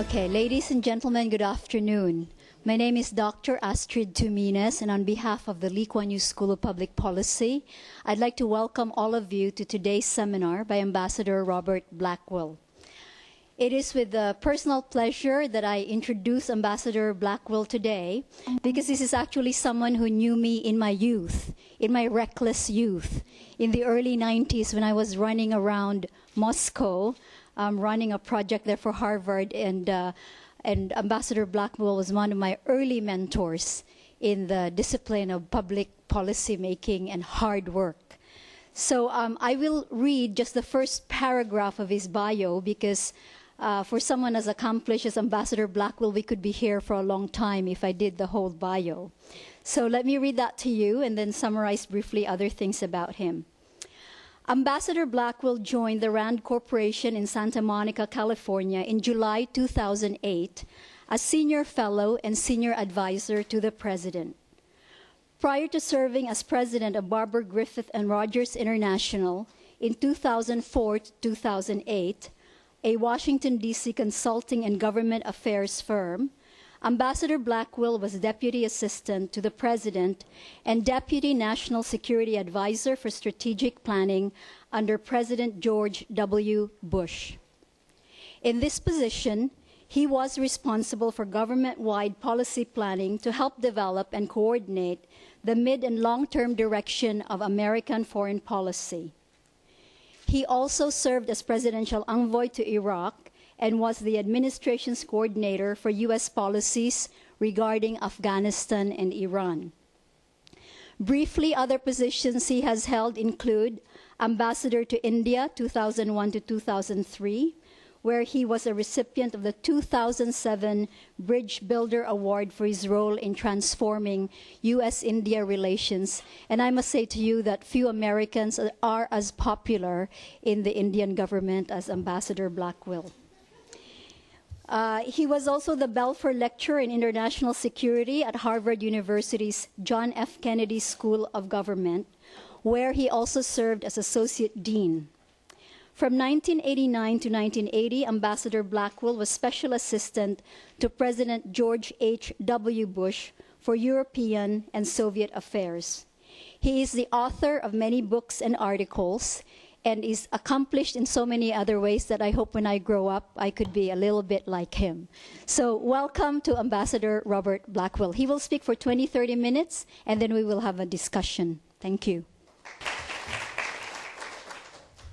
Okay, ladies and gentlemen, good afternoon. My name is Dr. Astrid Tumines, and on behalf of the Lee Kuan Yew School of Public Policy, I'd like to welcome all of you to today's seminar by Ambassador Robert Blackwill. It is with personal pleasure that I introduce Ambassador Blackwill today, because this is actually someone who knew me in my youth, in my reckless youth, in the early 90s when I was running around Moscow, running a project there for Harvard, and Ambassador Blackwill was one of my early mentors in the discipline of public policy making and hard work. So I will read just the first paragraph of his bio, because for someone as accomplished as Ambassador Blackwill, we could be here for a long time if I did the whole bio. So let me read that to you and then summarize briefly other things about him. Ambassador Blackwill joined the Rand Corporation in Santa Monica, California in July 2008 as senior fellow and senior advisor to the president. Prior to serving as president of Barber Griffith and Rogers International in 2004 to 2008, a Washington, D.C. consulting and government affairs firm, Ambassador Blackwill was Deputy Assistant to the President and Deputy National Security Advisor for Strategic Planning under President George W. Bush. In this position, he was responsible for government-wide policy planning to help develop and coordinate the mid- and long-term direction of American foreign policy. He also served as presidential envoy to Iraq and was the administration's coordinator for U.S. policies regarding Afghanistan and Iran. Briefly, other positions he has held include Ambassador to India 2001 to 2003, where he was a recipient of the 2007 Bridge Builder Award for his role in transforming U.S.-India relations. And I must say to you that few Americans are as popular in the Indian government as Ambassador Blackwill. He was also the Belfer Lecturer in International Security at Harvard University's John F. Kennedy School of Government, where he also served as Associate Dean. From 1989 to 1980, Ambassador Blackwill was Special Assistant to President George H.W. Bush for European and Soviet affairs. He is the author of many books and articles, and is accomplished in so many other ways that I hope when I grow up I could be a little bit like him. So welcome to Ambassador Robert Blackwill. He will speak for 20-30 minutes, and then we will have a discussion. Thank you.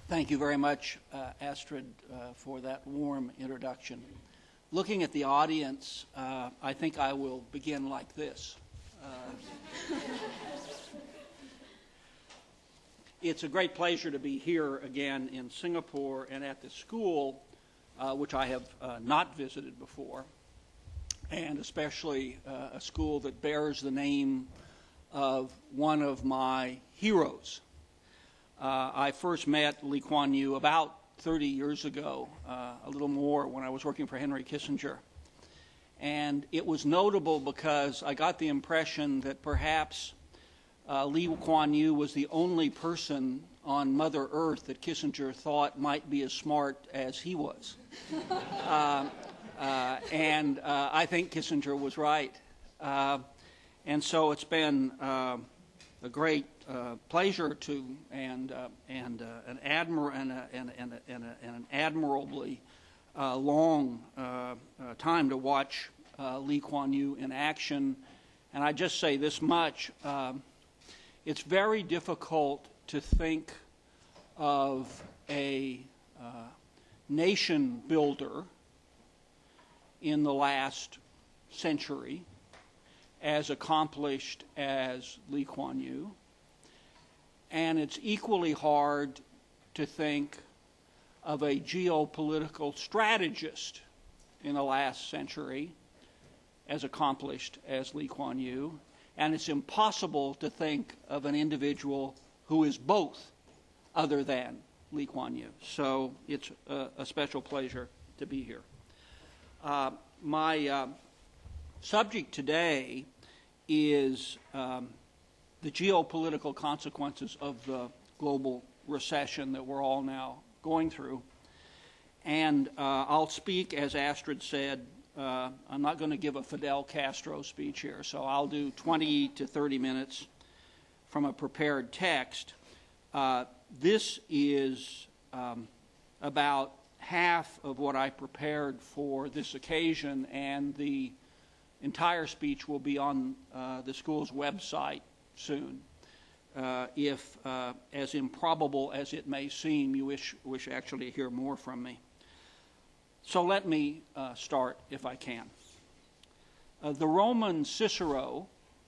Thank you very much, Astrid, for that warm introduction. Looking at the audience, I think I will begin like this. It's a great pleasure to be here again in Singapore and at the school, which I have not visited before, and especially a school that bears the name of one of my heroes. I first met Lee Kuan Yew about 30 years ago, a little more, when I was working for Henry Kissinger. And it was notable because I got the impression that perhaps Lee Kuan Yew was the only person on Mother Earth that Kissinger thought might be as smart as he was. And I think Kissinger was right. And so it's been a great pleasure to and an admirably long time to watch Lee Kuan Yew in action. And I just say this much. It's very difficult to think of a nation builder in the last century as accomplished as Lee Kuan Yew. And it's equally hard to think of a geopolitical strategist in the last century as accomplished as Lee Kuan Yew. And it's impossible to think of an individual who is both other than Lee Kuan Yew. So it's a special pleasure to be here. My subject today is the geopolitical consequences of the global recession that we're all now going through. And I'll speak, as Astrid said, I'm not going to give a Fidel Castro speech here, so I'll do 20 to 30 minutes from a prepared text. This is about half of what I prepared for this occasion, and the entire speech will be on the school's website soon. If, as improbable as it may seem, you wish actually to hear more from me. So let me start, if I can. The Roman Cicero,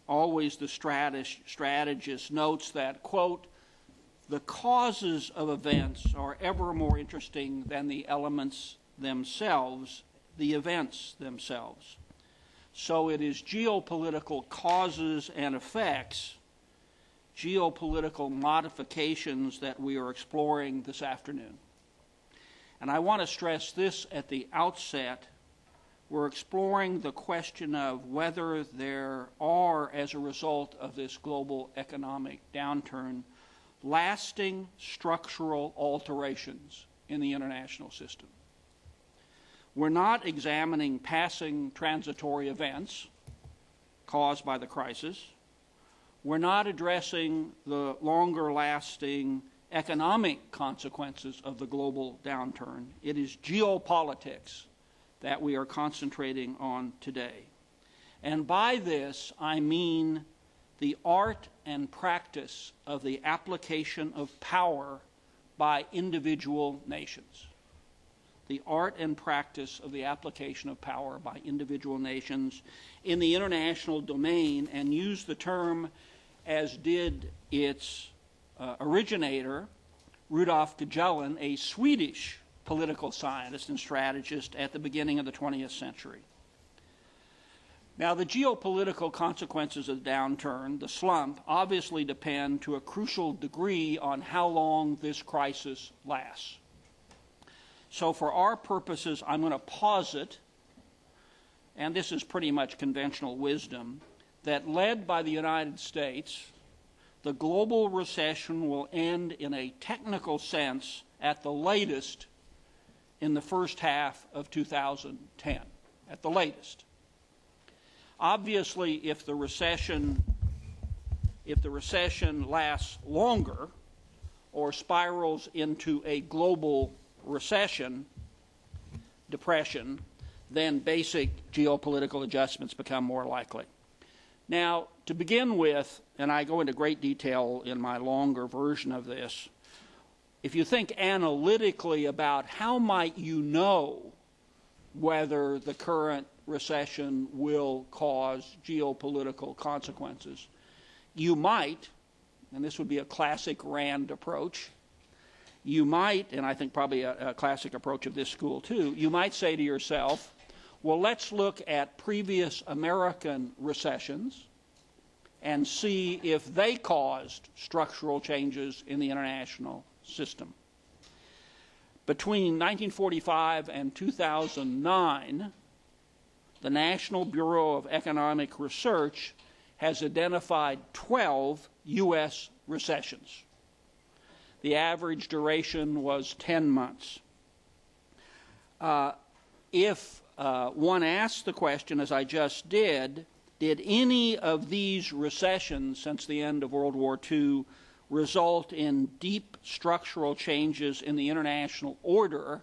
always the strategist, notes that, quote, "The causes of events are ever more interesting than the elements themselves, the events themselves. So it is geopolitical causes and effects, geopolitical modifications that we are exploring this afternoon." And I want to stress this at the outset. We're exploring the question of whether there are, as a result of this global economic downturn, lasting structural alterations in the international system. We're not examining passing transitory events caused by the crisis. We're not addressing the longer-lasting economic consequences of the global downturn. It is geopolitics that we are concentrating on today. And by this, I mean the art and practice of the application of power by individual nations. The art and practice of the application of power by individual nations in the international domain, and use the term as did its originator, Rudolf Hegelian, a Swedish political scientist and strategist at the beginning of the 20th century. Now, the geopolitical consequences of the downturn, the slump, obviously depend to a crucial degree on how long this crisis lasts. So for our purposes, I'm going to posit, and this is pretty much conventional wisdom, that led by the United States, the global recession will end in a technical sense at the latest in the first half of 2010, at the latest. Obviously, if the recession lasts longer or spirals into a global recession, depression, then basic geopolitical adjustments become more likely. Now, to begin with, and I go into great detail in my longer version of this, if you think analytically about how might you know whether the current recession will cause geopolitical consequences, you might, and this would be a classic RAND approach, you might, and I think probably a classic approach of this school too, you might say to yourself, well, let's look at previous American recessions and see if they caused structural changes in the international system. Between 1945 and 2009, the National Bureau of Economic Research has identified 12 U.S. recessions. The average duration was 10 months. If one asks the question, as I just did any of these recessions since the end of World War II result in deep structural changes in the international order?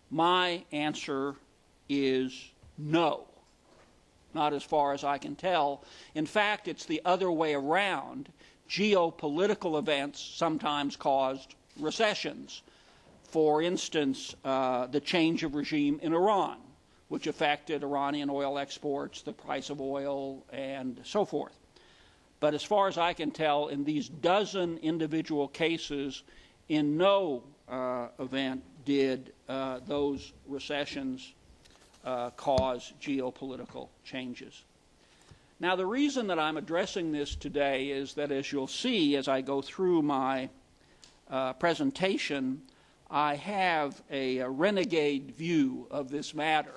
My answer is no. Not as far as I can tell. In fact, it's the other way around. Geopolitical events sometimes caused recessions. For instance, the change of regime in Iran, which affected Iranian oil exports, the price of oil, and so forth. But as far as I can tell, in these dozen individual cases, in no event did those recessions cause geopolitical changes. Now, the reason that I'm addressing this today is that, as you'll see as I go through my presentation, I have a renegade view of this matter.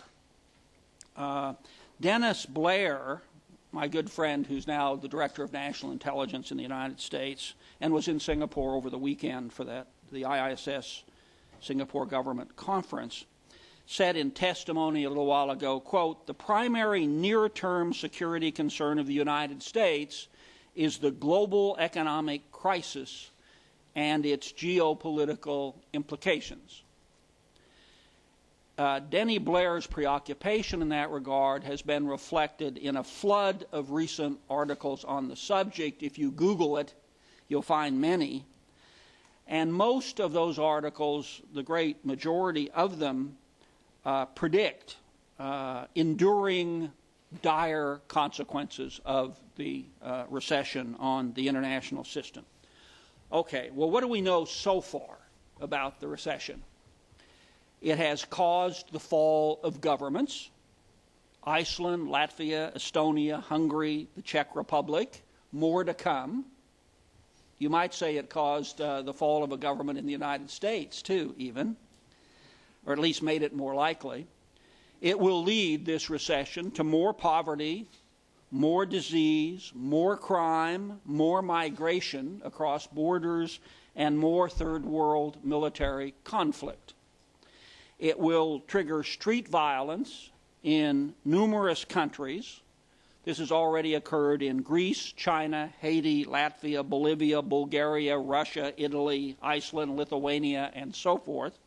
DennisBlair, my good friend who's now the Director of National Intelligence in the United States and was in Singapore over the weekend for the IISS Singapore Government Conference, said in testimony a little while ago, quote, "The primary near-term security concern of the United States is the global economic crisis and its geopolitical implications." DennisBlair's preoccupation in that regard has been reflected in a flood of recent articles on the subject. If you Google it, you'll find many. And most of those articles, the great majority of them, predict enduring dire consequences of the recession on the international system. Okay, well, what do we know so far about the recession? It has caused the fall of governments. Iceland, Latvia, Estonia, Hungary, the Czech Republic, more to come. You might say it caused the fall of a government in the United States, too, even, or at least made it more likely. It will lead, this recession, to more poverty, more disease, more crime, more migration across borders, and more third world military conflict. It will trigger street violence in numerous countries. This has already occurred in Greece, China, Haiti, Latvia, Bolivia, Bulgaria, Russia, Italy, Iceland, Lithuania, and so forth.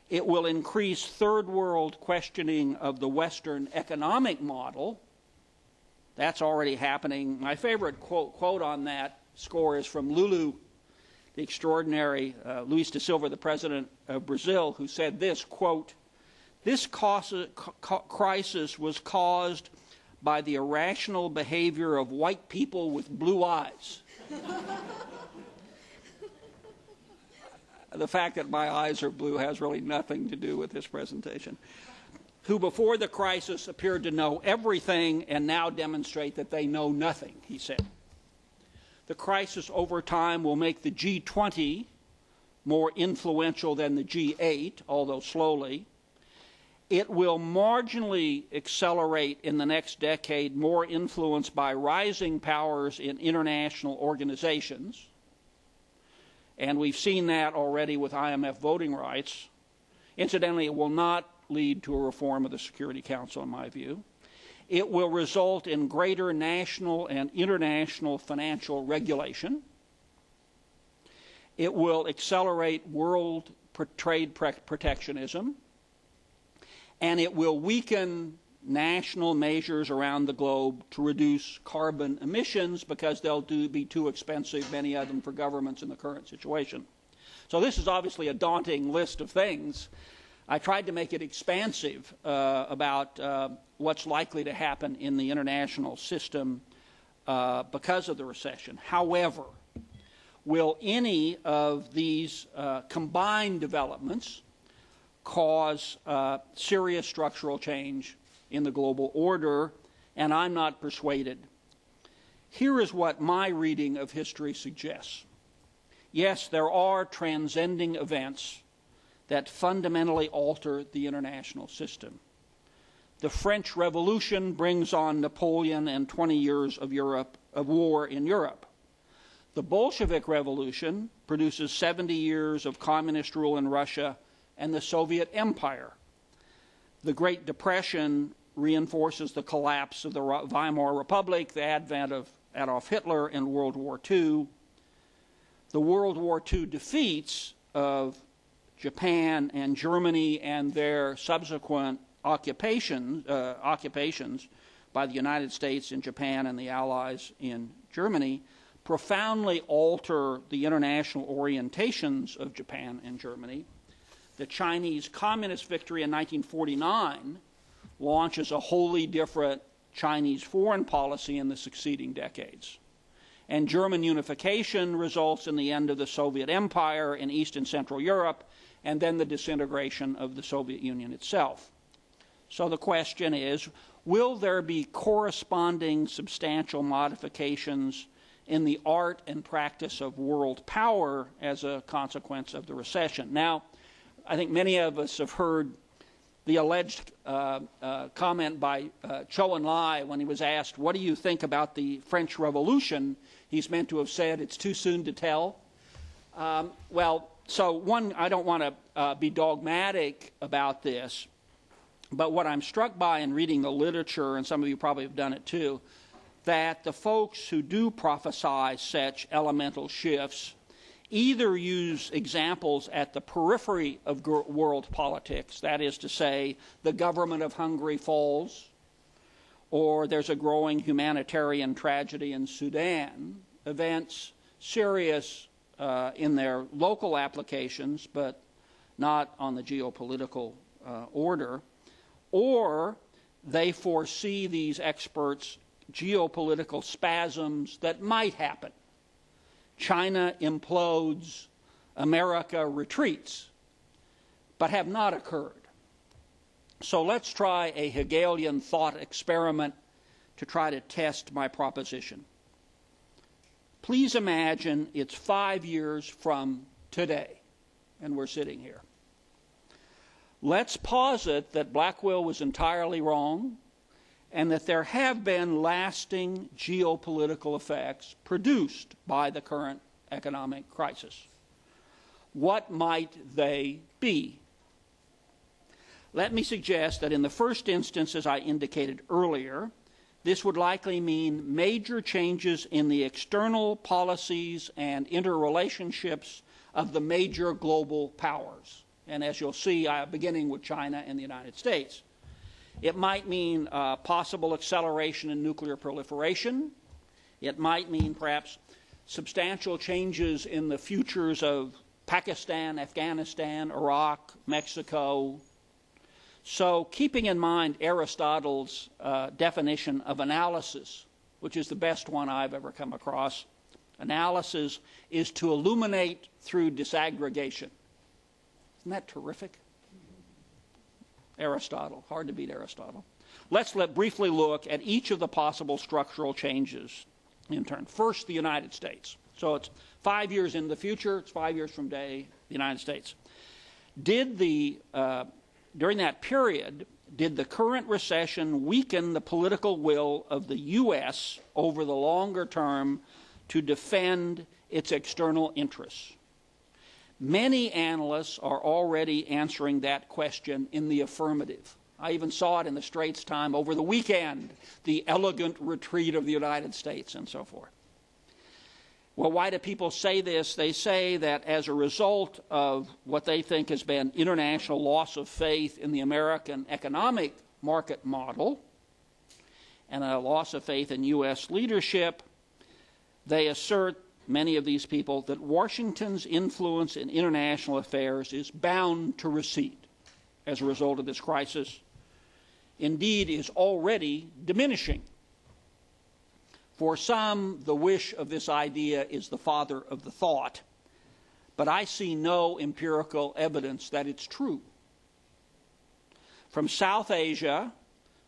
It will increase third world questioning of the Western economic model. That's already happening. My favorite quote on that score is from Lulu, the extraordinary Luis da Silva, the president of Brazil, who said this, quote, "This crisis was caused by the irrational behavior of white people with blue eyes." The fact that my eyes are blue has really nothing to do with this presentation. "Who before the crisis appeared to know everything and now demonstrate that they know nothing," he said. The crisis over time will make the G20 more influential than the G8, although slowly. It will marginally accelerate in the next decade more influence by rising powers in international organizations. And we've seen that already with IMF voting rights. Incidentally, it will not lead to a reform of the Security Council, in my view. It will result in greater national and international financial regulation. It will accelerate world trade protectionism. And it will weaken national measures around the globe to reduce carbon emissions because they'll be too expensive, many of them, for governments in the current situation. So this is obviously a daunting list of things. I tried to make it expansive about what's likely to happen in the international system because of the recession. However, will any of these combined developments cause serious structural change in the global order? And I'm not persuaded. Here is what my reading of history suggests. Yes, there are transcending events that fundamentally alter the international system. The French Revolution brings on Napoleon and 20 years of war in Europe. The Bolshevik Revolution produces 70 years of communist rule in Russia and the Soviet Empire. The Great Depression reinforces the collapse of the Weimar Republic, the advent of Adolf Hitler, and World War II. The World War II defeats of Japan and Germany and their subsequent occupations by the United States and Japan and the Allies in Germany profoundly alter the international orientations of Japan and Germany. The Chinese Communist victory in 1949 launches a wholly different Chinese foreign policy in the succeeding decades. And German unification results in the end of the Soviet Empire in East and Central Europe, and then the disintegration of the Soviet Union itself. So the question is, will there be corresponding substantial modifications in the art and practice of world power as a consequence of the recession? Now, I think many of us have heard the alleged comment by Zhou Enlai when he was asked, what do you think about the French Revolution? He's meant to have said, it's too soon to tell. Well, I don't want to be dogmatic about this, but what I'm struck by in reading the literature, and some of you probably have done it too, that the folks who do prophesy such elemental shifts either use examples at the periphery of world politics, that is to say, the government of Hungary falls, or there's a growing humanitarian tragedy in Sudan, events serious in their local applications, but not on the geopolitical order, or they foresee, these experts, geopolitical spasms that might happen. China implodes, America retreats, but have not occurred. So let's try a Hegelian thought experiment to try to test my proposition. Please imagine it's 5 years from today, and we're sitting here. Let's posit that Blackwill was entirely wrong, and that there have been lasting geopolitical effects produced by the current economic crisis. What might they be? Let me suggest that in the first instance, as I indicated earlier, this would likely mean major changes in the external policies and interrelationships of the major global powers. And as you'll see, beginning with China and the United States. It might mean possible acceleration in nuclear proliferation. It might mean perhaps substantial changes in the futures of Pakistan, Afghanistan, Iraq, Mexico. So keeping in mind Aristotle's definition of analysis, which is the best one I've ever come across, analysis is to illuminate through disaggregation. Isn't that terrific? Aristotle, hard to beat Aristotle. Let's briefly look at each of the possible structural changes in turn. First, the United States. So it's 5 years in the future, it's 5 years from today, the United States. During that period, did the current recession weaken the political will of the U.S. over the longer term to defend its external interests? Many analysts are already answering that question in the affirmative. I even saw it in the Straits Times over the weekend, the elegant retreat of the United States and so forth. Well, why do people say this? They say that as a result of what they think has been international loss of faith in the American economic market model and a loss of faith in U.S. leadership, they assert, many of these people, that Washington's influence in international affairs is bound to recede as a result of this crisis. Indeed, is already diminishing. For some, the wish of this idea is the father of the thought, but I see no empirical evidence that it's true. From South Asia,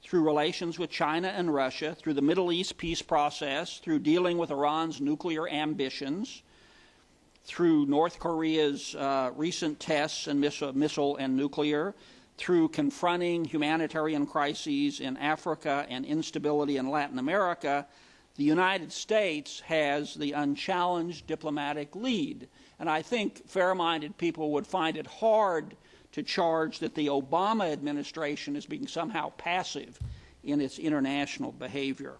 through relations with China and Russia, through the Middle East peace process, through dealing with Iran's nuclear ambitions, through North Korea's recent tests and missile and nuclear, through confronting humanitarian crises in Africa and instability in Latin America, the United States has the unchallenged diplomatic lead. And I think fair-minded people would find it hard to charge that the Obama administration is being somehow passive in its international behavior.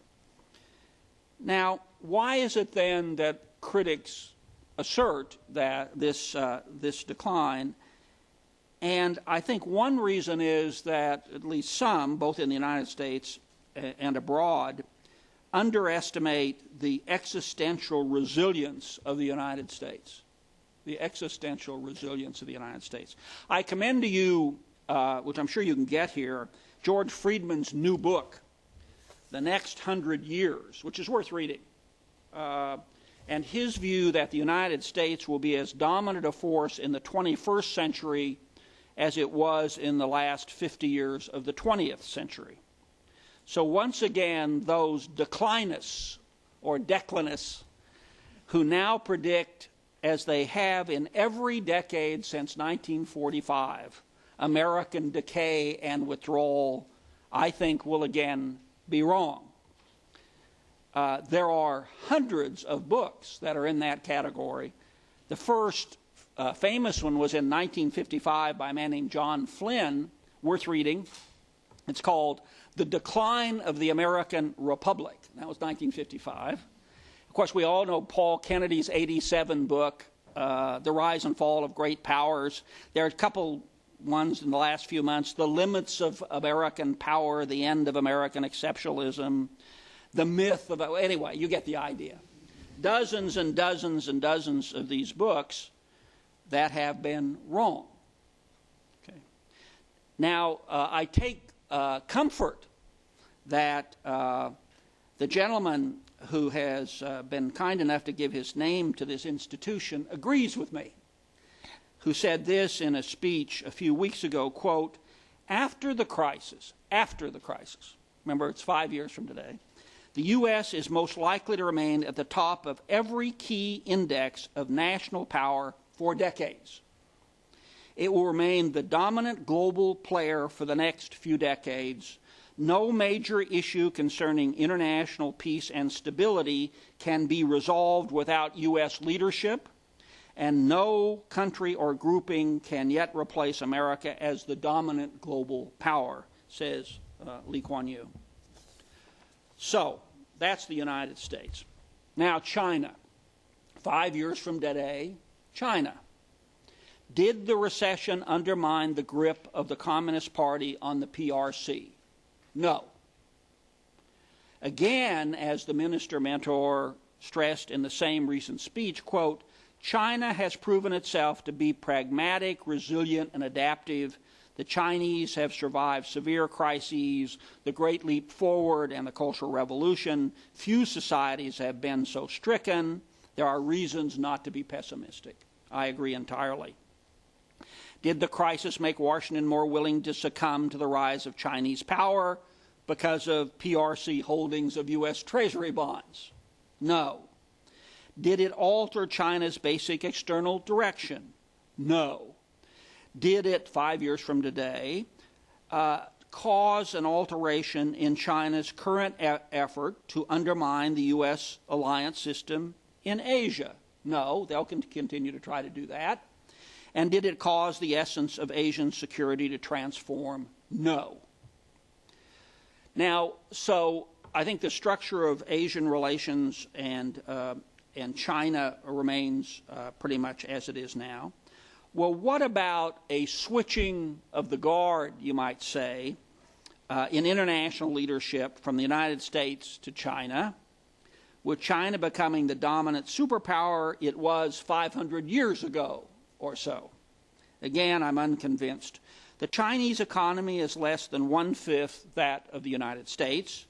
Now, why is it then that critics assert that this decline? And I think one reason is that at least some, both in the United States and abroad, underestimate the existential resilience of the United States. The existential resilience of the United States. I commend to you, which I'm sure you can get here, George Friedman's new book, The Next 100 Years, which is worth reading. And his view that the United States will be as dominant a force in the 21st century as it was in the last 50 years of the 20th century. So once again, those declinists or declinists who now predict, as they have in every decade since 1945, American decay and withdrawal, I think will again be wrong. There are hundreds of books that are in that category. The first famous one was in 1955 by a man named John Flynn, worth reading. It's called The Decline of the American Republic. That was 1955. Of course, we all know Paul Kennedy's 87 book, The Rise and Fall of Great Powers. There are a couple ones in the last few months, The Limits of American Power, The End of American Exceptionalism, The Myth of... Anyway, you get the idea. Dozens and dozens and dozens of these books that have been wrong. Okay. Now, I take comfort that the gentleman who has been kind enough to give his name to this institution agrees with me, who said this in a speech a few weeks ago, quote, after the crisis, remember it's 5 years from today, the U.S. is most likely to remain at the top of every key index of national power for decades. It will remain the dominant global player for the next few decades. No major issue concerning international peace and stability can be resolved without U.S. leadership, and no country or grouping can yet replace America as the dominant global power, says Lee Kuan Yew. So, that's the United States. Now, China. 5 years from today, China. Did the recession undermine the grip of the Communist Party on the PRC? No. Again, as the minister mentor stressed in the same recent speech, quote, China has proven itself to be pragmatic, resilient, and adaptive. The Chinese have survived severe crises, the Great Leap Forward, and the Cultural Revolution. Few societies have been so stricken. There are reasons not to be pessimistic. I agree entirely. Did the crisis make Washington more willing to succumb to the rise of Chinese power because of PRC holdings of U.S. Treasury bonds? No. Did it alter China's basic external direction? No. Did it, 5 years from today, cause an alteration in China's current effort to undermine the U.S. alliance system in Asia? No, they'll continue to try to do that. And did it cause the essence of Asian security to transform? No. Now, so I think the structure of Asian relations and China remains pretty much as it is now. Well, what about a switching of the guard, you might say, in international leadership from the United States to China, with China becoming the dominant superpower it was 500 years ago or so? Again, I'm unconvinced. The Chinese economy is less than 1/5 that of the United States.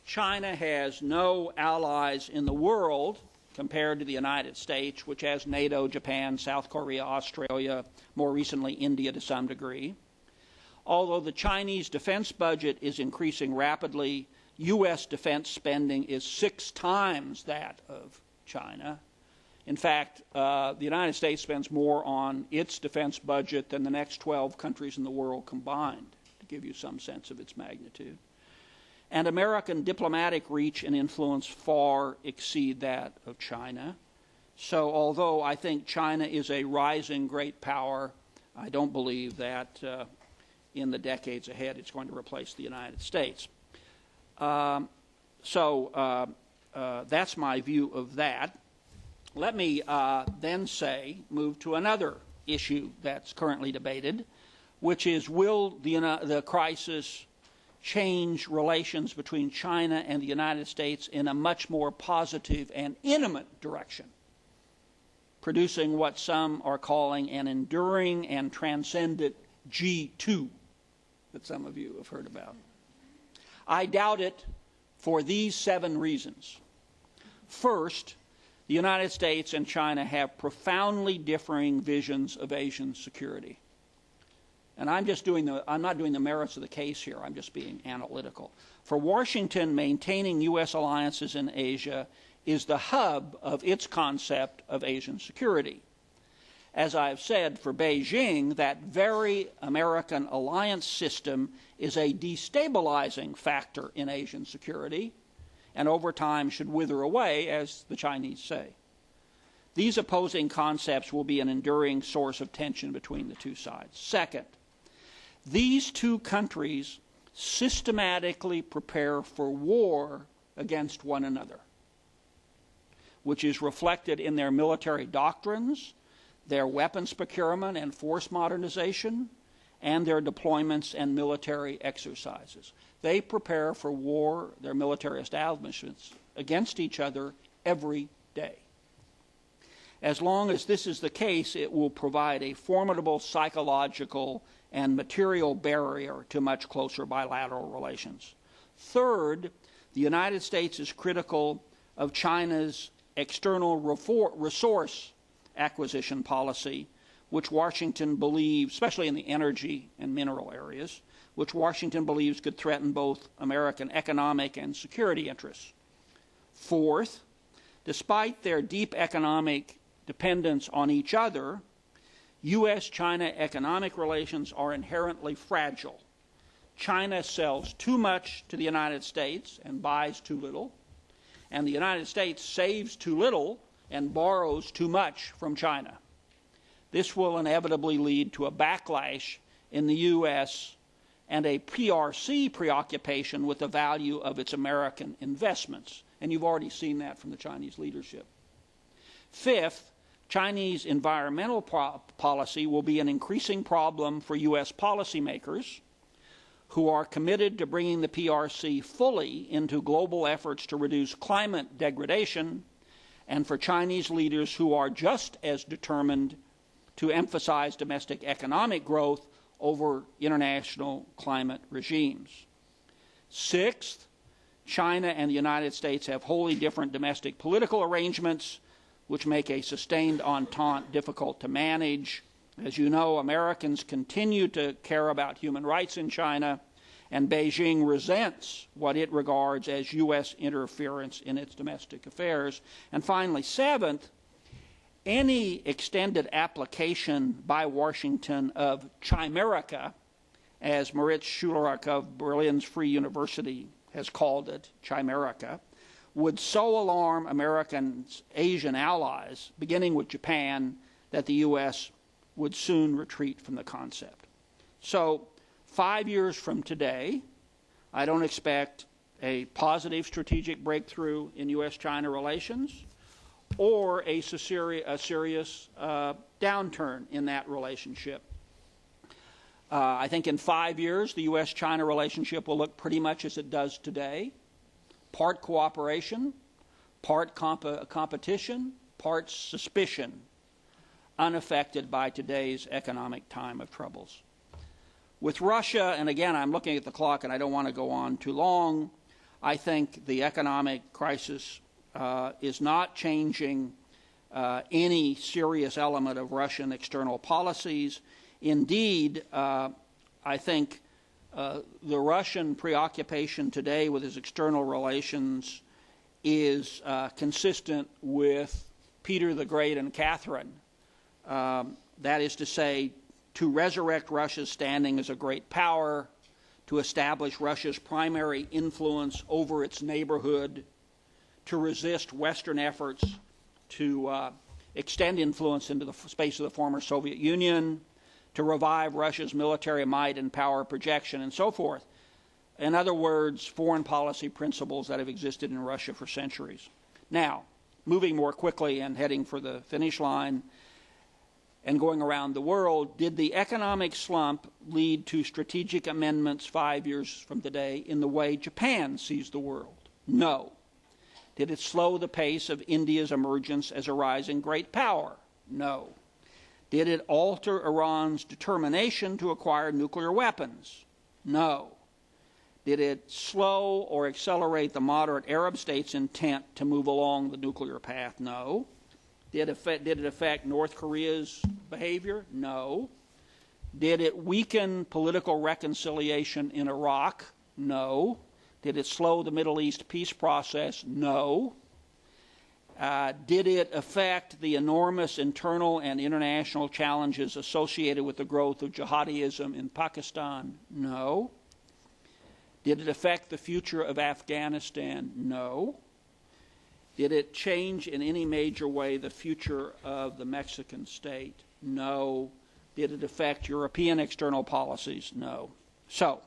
China has no allies in the world compared to the United States, which has NATO, Japan, South Korea, Australia, more recently India to some degree. Although the Chinese defense budget is increasing rapidly, U.S. defense spending is 6 times that of China. In fact, the United States spends more on its defense budget than the next 12 countries in the world combined, to give you some sense of its magnitude. And American diplomatic reach and influence far exceed that of China. So although I think China is a rising great power, I don't believe that in the decades ahead it's going to replace the United States. That's my view of that. Let me then move to another issue that's currently debated, which is, will the crisis change relations between China and the United States in a much more positive and intimate direction, producing what some are calling an enduring and transcendent G2 that some of you have heard about? I doubt it for these 7 reasons. First, the United States and China have profoundly differing visions of Asian security. And I'm not doing the merits of the case here, I'm just being analytical. For Washington, maintaining U.S. alliances in Asia is the hub of its concept of Asian security. As I've said, for Beijing, that very American alliance system is a destabilizing factor in Asian security, and over time should wither away, as the Chinese say. These opposing concepts will be an enduring source of tension between the two sides. Second, these two countries systematically prepare for war against one another, which is reflected in their military doctrines, their weapons procurement and force modernization, and their deployments and military exercises. They prepare for war, their military establishments, against each other every day. As long as this is the case, it will provide a formidable psychological and material barrier to much closer bilateral relations. Third, the United States is critical of China's external resource acquisition policy, which Washington believes, especially in the energy and mineral areas, which Washington believes could threaten both American economic and security interests. Fourth, despite their deep economic dependence on each other, U.S.-China economic relations are inherently fragile. China sells too much to the United States and buys too little, and the United States saves too little and borrows too much from China. This will inevitably lead to a backlash in the U.S. and a PRC preoccupation with the value of its American investments, and you've already seen that from the Chinese leadership. Fifth, Chinese environmental policy will be an increasing problem for U.S. policymakers who are committed to bringing the PRC fully into global efforts to reduce climate degradation, and for Chinese leaders who are just as determined to emphasize domestic economic growth over international climate regimes. Sixth, China and the United States have wholly different domestic political arrangements, which make a sustained entente difficult to manage. As you know, Americans continue to care about human rights in China, and Beijing resents what it regards as U.S. interference in its domestic affairs. And finally, seventh, any extended application by Washington of Chimerica, as Moritz Schulrich of Berlin's Free University has called it, Chimerica, would so alarm Americans' Asian allies, beginning with Japan, that the U.S. would soon retreat from the concept. So 5 years from today, I don't expect a positive strategic breakthrough in U.S.-China relations or a serious downturn in that relationship. I think in 5 years, the U.S.-China relationship will look pretty much as it does today. Part cooperation, part competition, part suspicion, unaffected by today's economic time of troubles. With Russia, and again, I'm looking at the clock and I don't want to go on too long, I think the economic crisis is not changing any serious element of Russian external policies. Indeed, I think the Russian preoccupation today with its external relations is consistent with Peter the Great and Catherine. That is to say, to resurrect Russia's standing as a great power, to establish Russia's primary influence over its neighborhood, to resist Western efforts to extend influence into the space of the former Soviet Union, to revive Russia's military might and power projection, and so forth. In other words, foreign policy principles that have existed in Russia for centuries. Now, moving more quickly and heading for the finish line and going around the world, did the economic slump lead to strategic amendments 5 years from today in the way Japan sees the world? No. Did it slow the pace of India's emergence as a rising great power? No. Did it alter Iran's determination to acquire nuclear weapons? No. Did it slow or accelerate the moderate Arab states' intent to move along the nuclear path? No. Did it affect North Korea's behavior? No. Did it weaken political reconciliation in Iraq? No. Did it slow the Middle East peace process? No. Did it affect the enormous internal and international challenges associated with the growth of jihadism in Pakistan? No. Did it affect the future of Afghanistan? No. Did it change in any major way the future of the Mexican state? No. Did it affect European external policies? No. So,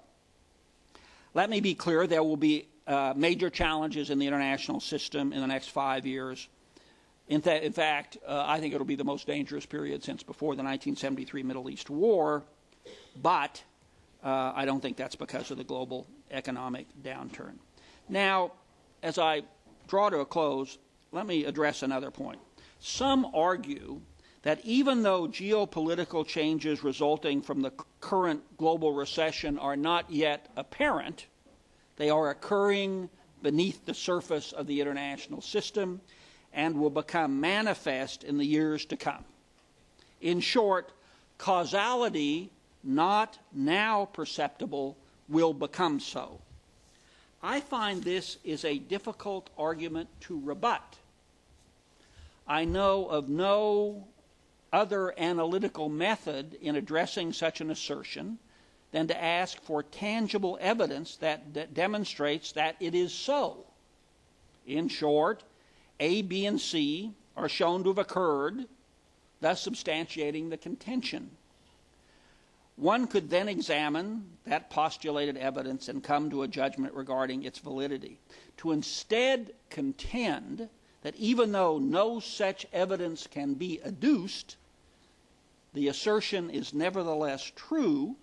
let me be clear, there will be major challenges in the international system in the next 5 years. In fact, I think it'll be the most dangerous period since before the 1973 Middle East War, but I don't think that's because of the global economic downturn. Now, as I draw to a close, let me address another point. Some argue that even though geopolitical changes resulting from the current global recession are not yet apparent, they are occurring beneath the surface of the international system and will become manifest in the years to come. In short, causality, not now perceptible, will become so. I find this is a difficult argument to rebut. I know of no other analytical method in addressing such an assertion than to ask for tangible evidence that demonstrates that it is so. In short, A, B, and C are shown to have occurred, thus substantiating the contention. One could then examine that postulated evidence and come to a judgment regarding its validity. To instead contend that even though no such evidence can be adduced, the assertion is nevertheless true,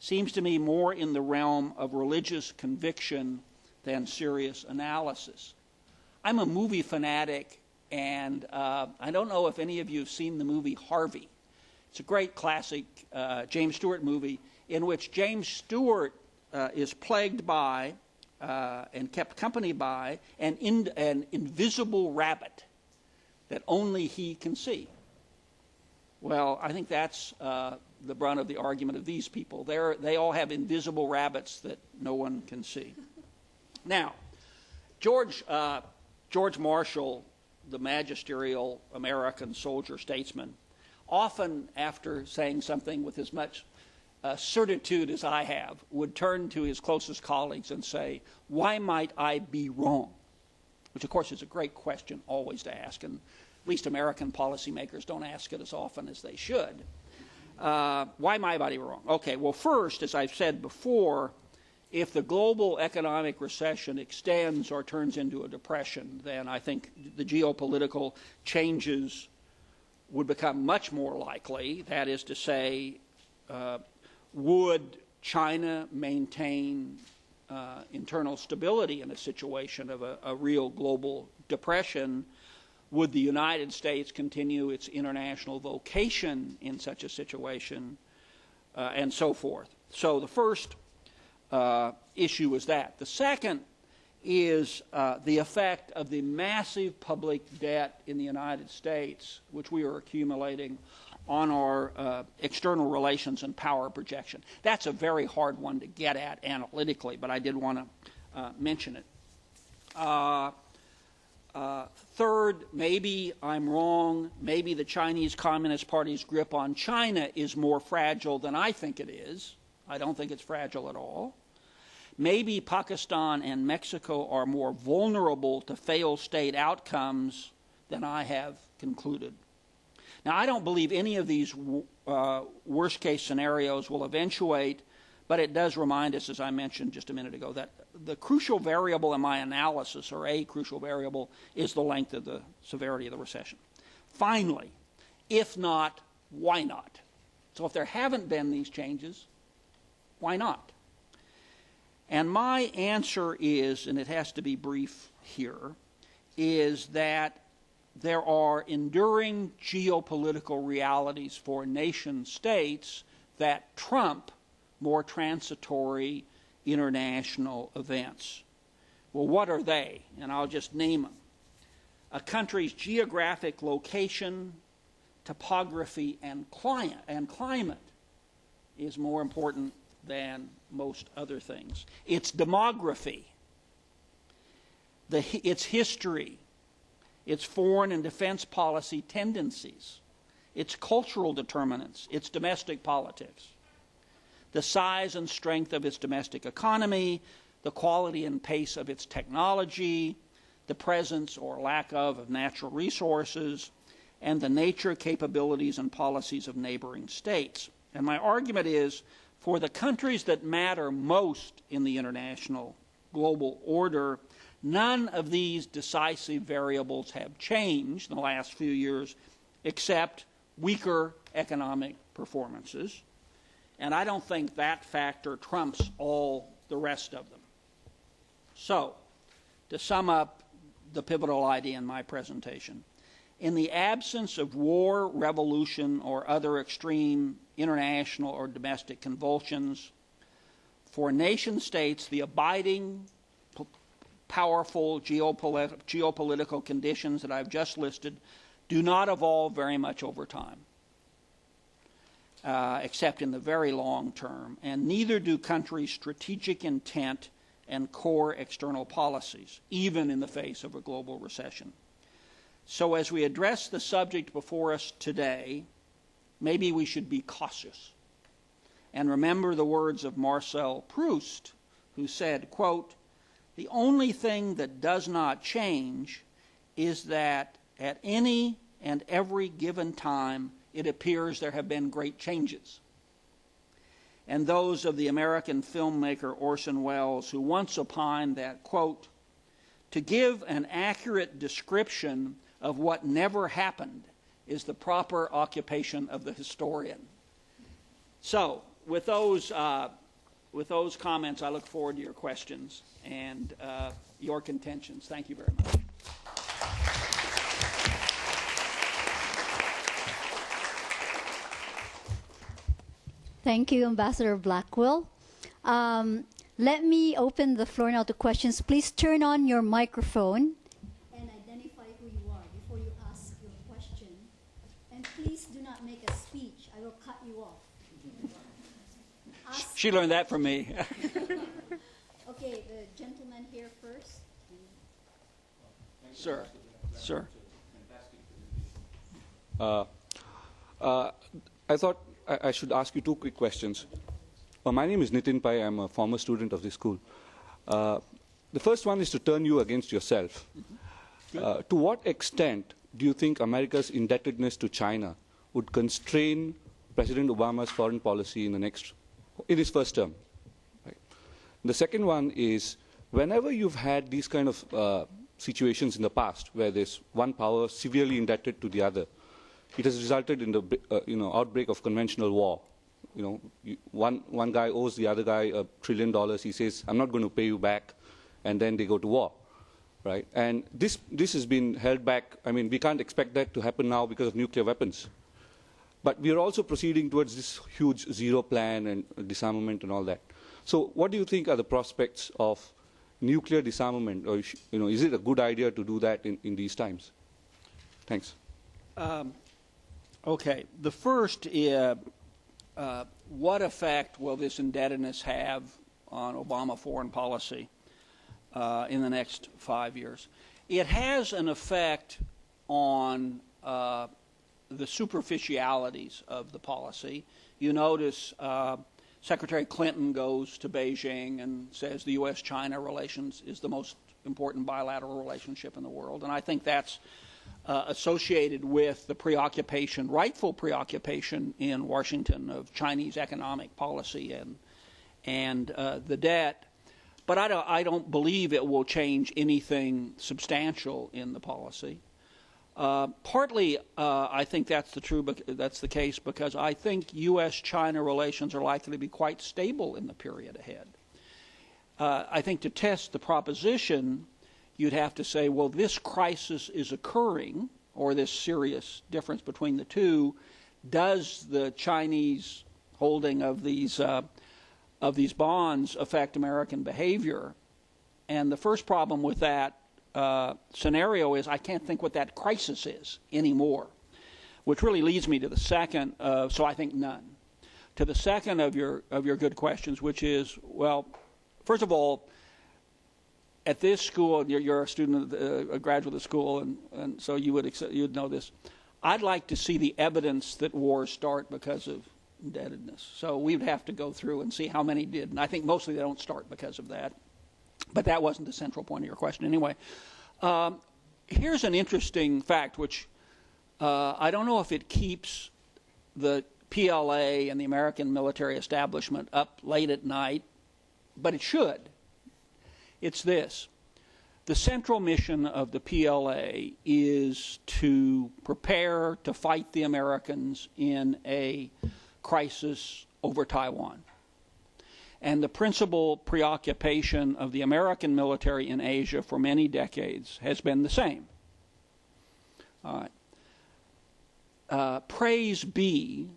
seems to me more in the realm of religious conviction than serious analysis. I'm a movie fanatic, and I don't know if any of you have seen the movie Harvey. It's a great classic James Stewart movie in which James Stewart is plagued by and kept company by an invisible rabbit that only he can see. Well, I think that's the brunt of the argument of these people. They all have invisible rabbits that no one can see. Now, George Marshall, the magisterial American soldier statesman, often after saying something with as much certitude as I have, would turn to his closest colleagues and say, "Why might I be wrong?" Which, of course, is a great question always to ask, and at least American policymakers don't ask it as often as they should. Why might I be wrong? Okay, well, first, as I've said before, if the global economic recession extends or turns into a depression, then I think the geopolitical changes would become much more likely. That is to say, would China maintain internal stability in a situation of a real global depression? Would the United States continue its international vocation in such a situation, and so forth? So the first issue is that. The second is the effect of the massive public debt in the United States, which we are accumulating, on our external relations and power projection. That's a very hard one to get at analytically, but I did want to mention it. Third, maybe I'm wrong. Maybe the Chinese Communist Party's grip on China is more fragile than I think it is. I don't think it's fragile at all. Maybe Pakistan and Mexico are more vulnerable to failed state outcomes than I have concluded. Now, I don't believe any of these worst-case scenarios will eventuate, but it does remind us, as I mentioned just a minute ago, that the crucial variable in my analysis, or a crucial variable, is the length of the severity of the recession. Finally, if not, why not? So if there haven't been these changes, why not? And my answer is, and it has to be brief here, is that there are enduring geopolitical realities for nation states that trump more transitory international events. Well, what are they? And I'll just name them. A country's geographic location, topography, and climate is more important than most other things. Its demography, its history, its foreign and defense policy tendencies, its cultural determinants, its domestic politics, the size and strength of its domestic economy, the quality and pace of its technology, the presence or lack of natural resources, and the nature, capabilities, and policies of neighboring states. And my argument is, for the countries that matter most in the international global order, none of these decisive variables have changed in the last few years except weaker economic performances. And I don't think that factor trumps all the rest of them. So, to sum up the pivotal idea in my presentation, in the absence of war, revolution, or other extreme international or domestic convulsions, for nation states, the abiding, powerful geopolitical conditions that I've just listed do not evolve very much over time, except in the very long term, and neither do countries' strategic intent and core external policies, even in the face of a global recession. So as we address the subject before us today, maybe we should be cautious and remember the words of Marcel Proust, who said, quote, "The only thing that does not change is that at any and every given time it appears there have been great changes." And those of the American filmmaker Orson Welles, who once opined that, quote, "To give an accurate description of what never happened is the proper occupation of the historian." So, with those comments, I look forward to your questions and your contentions. Thank you very much. Thank you, Ambassador Blackwill. Let me open the floor now to questions. Please turn on your microphone and identify who you are before you ask your question. And please do not make a speech. I will cut you off. She learned that from me. Okay, the gentleman here first. Sir. Sir. I thought I should ask you two quick questions. My name is Nitin Pai. I'm a former student of this school. The first one is to turn you against yourself. To what extent do you think America's indebtedness to China would constrain President Obama's foreign policy in his first term? Right. The second one is, whenever you've had these kind of situations in the past where there's one power severely indebted to the other, it has resulted in the outbreak of conventional war. One guy owes the other guy $1 trillion. He says, "I'm not going to pay you back," and then they go to war, right? And this has been held back. I mean, we can't expect that to happen now because of nuclear weapons. But we are also proceeding towards this huge zero plan and disarmament and all that. So, what do you think are the prospects of nuclear disarmament, or is it a good idea to do that in these times? Thanks. Okay. The first is, what effect will this indebtedness have on Obama foreign policy in the next 5 years? It has an effect on the superficialities of the policy. You notice Secretary Clinton goes to Beijing and says the U.S.-China relations is the most important bilateral relationship in the world, and I think that's associated with the preoccupation, rightful preoccupation in Washington of Chinese economic policy and the debt. But I don't believe it will change anything substantial in the policy. Partly, I think that's the case because I think U.S.-China relations are likely to be quite stable in the period ahead. I think to test the proposition, you'd have to say, well, this crisis is occurring, or this serious difference between the two. Does the Chinese holding of these bonds affect American behavior? And the first problem with that scenario is I can't think what that crisis is anymore, which really leads me to the second. So I think none. To the second of your good questions, which is, well, first of all, at this school, you're a student of a graduate of the school, and so you'd know this. I'd like to see the evidence that wars start because of indebtedness. So we'd have to go through and see how many did, and I think mostly they don't start because of that. But that wasn't the central point of your question anyway. Here's an interesting fact, which I don't know if it keeps the PLA and the American military establishment up late at night, but it should. It's this. The central mission of the PLA is to prepare to fight the Americans in a crisis over Taiwan. And the principal preoccupation of the American military in Asia for many decades has been the same. All right. Praise be,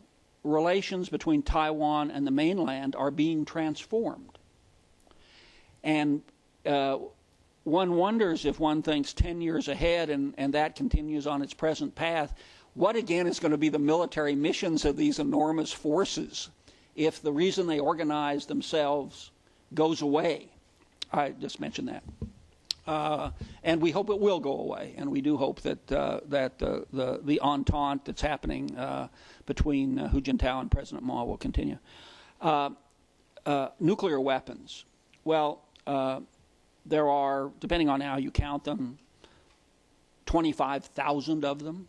relations between Taiwan and the mainland are being transformed. And one wonders, if one thinks 10 years ahead and that continues on its present path, what again is going to be the military missions of these enormous forces if the reason they organize themselves goes away? I just mentioned that. And we hope it will go away, and we do hope that the entente that's happening between Hu Jintao and President Mao will continue. Nuclear weapons. Well, there are, depending on how you count them, 25,000 of them,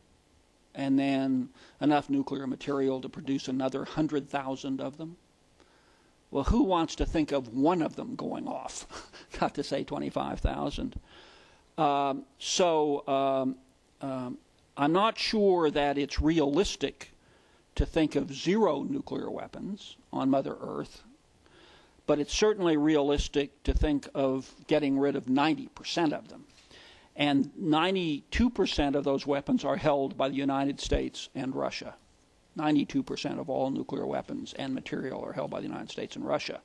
and then enough nuclear material to produce another 100,000 of them. Well, who wants to think of one of them going off? Not to say 25,000. I'm not sure that it's realistic to think of zero nuclear weapons on Mother Earth, but it's certainly realistic to think of getting rid of 90% of them. And 92% of those weapons are held by the United States and Russia. 92% of all nuclear weapons and material are held by the United States and Russia.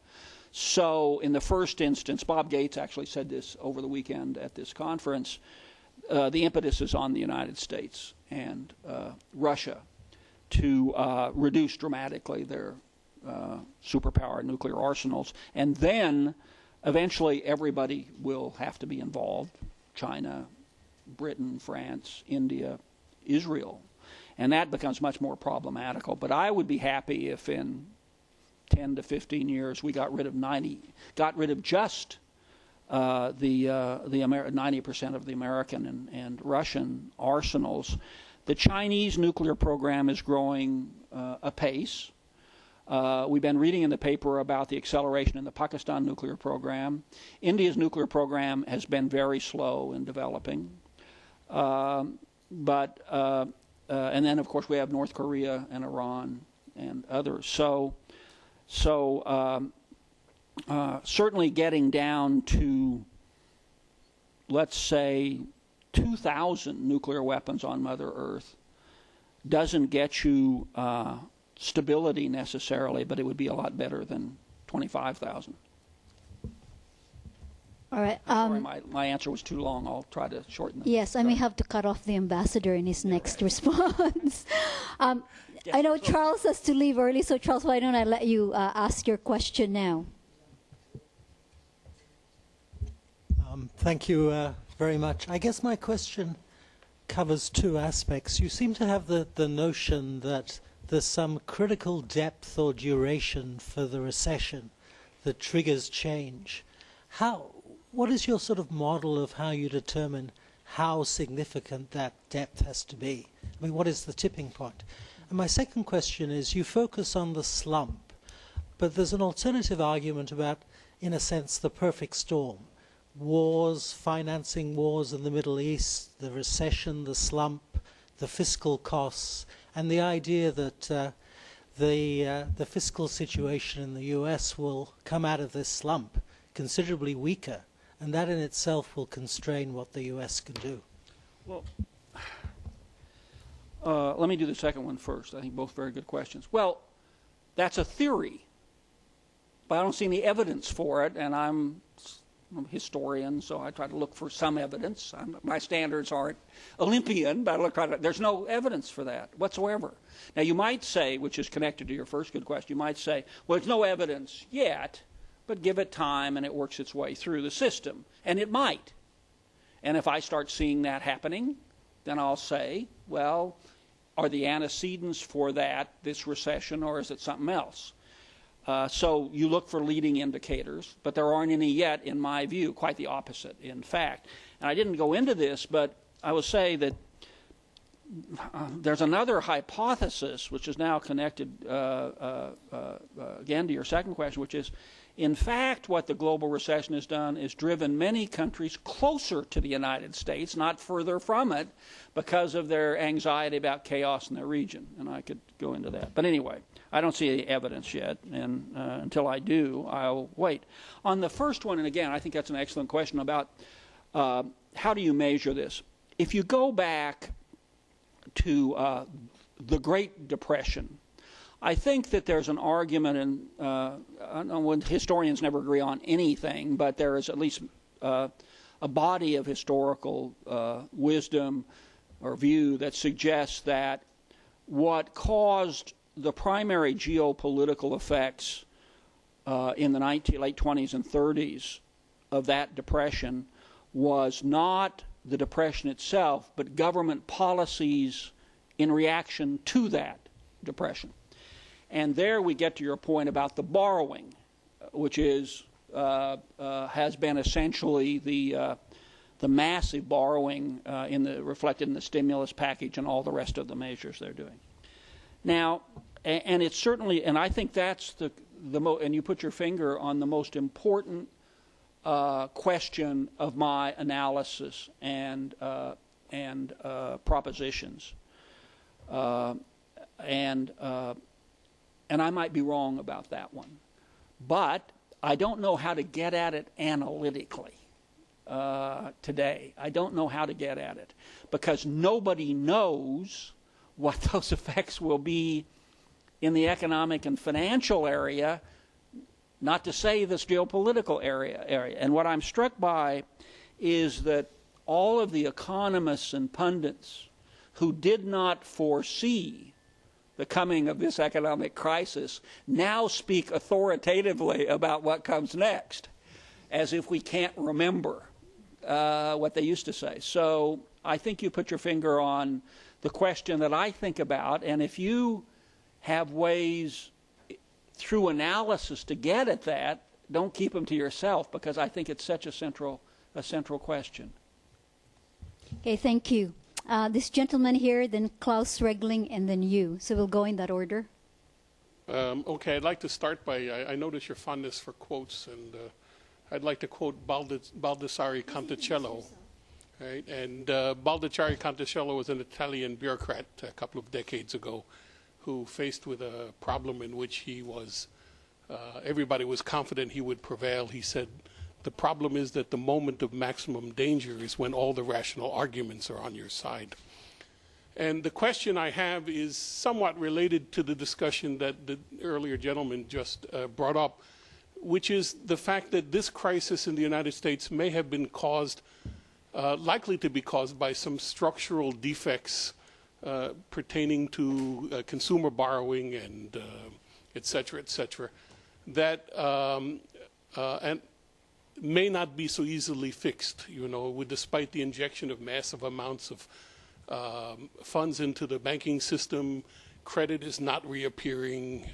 So in the first instance, Bob Gates actually said this over the weekend at this conference, the impetus is on the United States and Russia to reduce dramatically their superpower nuclear arsenals. And then eventually everybody will have to be involved. China, Britain, France, India, Israel. And that becomes much more problematical. But I would be happy if in 10 to 15 years we got rid of just the 90% of the American and Russian arsenals. The Chinese nuclear program is growing apace. We've been reading in the paper about the acceleration in the Pakistan nuclear program. India's nuclear program has been very slow in developing. And then, of course, we have North Korea and Iran and others. So certainly getting down to, let's say, 2,000 nuclear weapons on Mother Earth doesn't get you stability necessarily, but it would be a lot better than 25,000. All right. Sorry, my answer was too long. I'll try to shorten it. Yes, I may have to cut off the ambassador in his next response. I know Charles has to leave early, so Charles, why don't I let you ask your question now? Thank you very much. I guess my question covers two aspects. You seem to have the notion that there's some critical depth or duration for the recession that triggers change. What is your sort of model of how you determine how significant that depth has to be? I mean, what is the tipping point? And my second question is, you focus on the slump, but there's an alternative argument about, in a sense, the perfect storm. Wars, financing wars in the Middle East, the recession, the slump, the fiscal costs, and the idea that the fiscal situation in the US will come out of this slump considerably weaker, and that in itself will constrain what the US can do. Well, let me do the second one first. I think both very good questions. Well, that's a theory, but I don't see any evidence for it, and I'm a historian, so I try to look for some evidence. My standards aren't Olympian, but there's no evidence for that whatsoever. Now, you might say, which is connected to your first good question, you might say, well, there's no evidence yet, but give it time and it works its way through the system. And it might. And if I start seeing that happening, then I'll say, well, are the antecedents for that this recession, or is it something else? So you look for leading indicators, but there aren't any yet, in my view, quite the opposite, in fact. And I didn't go into this, but I will say that there's another hypothesis, which is now connected again to your second question, which is, in fact, what the global recession has done is driven many countries closer to the United States, not further from it, because of their anxiety about chaos in their region. And I could go into that. But anyway, I don't see any evidence yet, and until I do, I'll wait. On the first one, and again, I think that's an excellent question about how do you measure this? If you go back to the Great Depression, I think that there's an argument, and I don't know when historians never agree on anything, but there is at least a body of historical wisdom or view that suggests that what caused the primary geopolitical effects in the late 20s and 30s of that depression was not the depression itself, but government policies in reaction to that depression. And there we get to your point about the borrowing, which is has been essentially the massive borrowing reflected in the stimulus package and all the rest of the measures they're doing. Now, and it's certainly, and I think that's and you put your finger on the most important question of my analysis and propositions, and I might be wrong about that one, but I don't know how to get at it analytically today. I don't know how to get at it because nobody knows what those effects will be in the economic and financial area, not to say this geopolitical area. And what I'm struck by is that all of the economists and pundits who did not foresee the coming of this economic crisis now speak authoritatively about what comes next, as if we can't remember what they used to say. So I think you put your finger on the question that I think about, and if you have ways through analysis to get at that, don't keep them to yourself, because I think it's such a central question. Okay, thank you. This gentleman here, then Klaus Regling, and then you. So we'll go in that order. Okay, I'd like to start by, I notice your fondness for quotes, and I'd like to quote Baldassare Conticello. Right? And Baldassare Conticello was an Italian bureaucrat a couple of decades ago who, faced with a problem in which he was, everybody was confident he would prevail, he said, the problem is that the moment of maximum danger is when all the rational arguments are on your side. And the question I have is somewhat related to the discussion that the earlier gentleman just brought up, which is the fact that this crisis in the United States may have been caused, likely to be caused by some structural defects pertaining to consumer borrowing and et cetera, that and may not be so easily fixed, despite the injection of massive amounts of funds into the banking system. Credit is not reappearing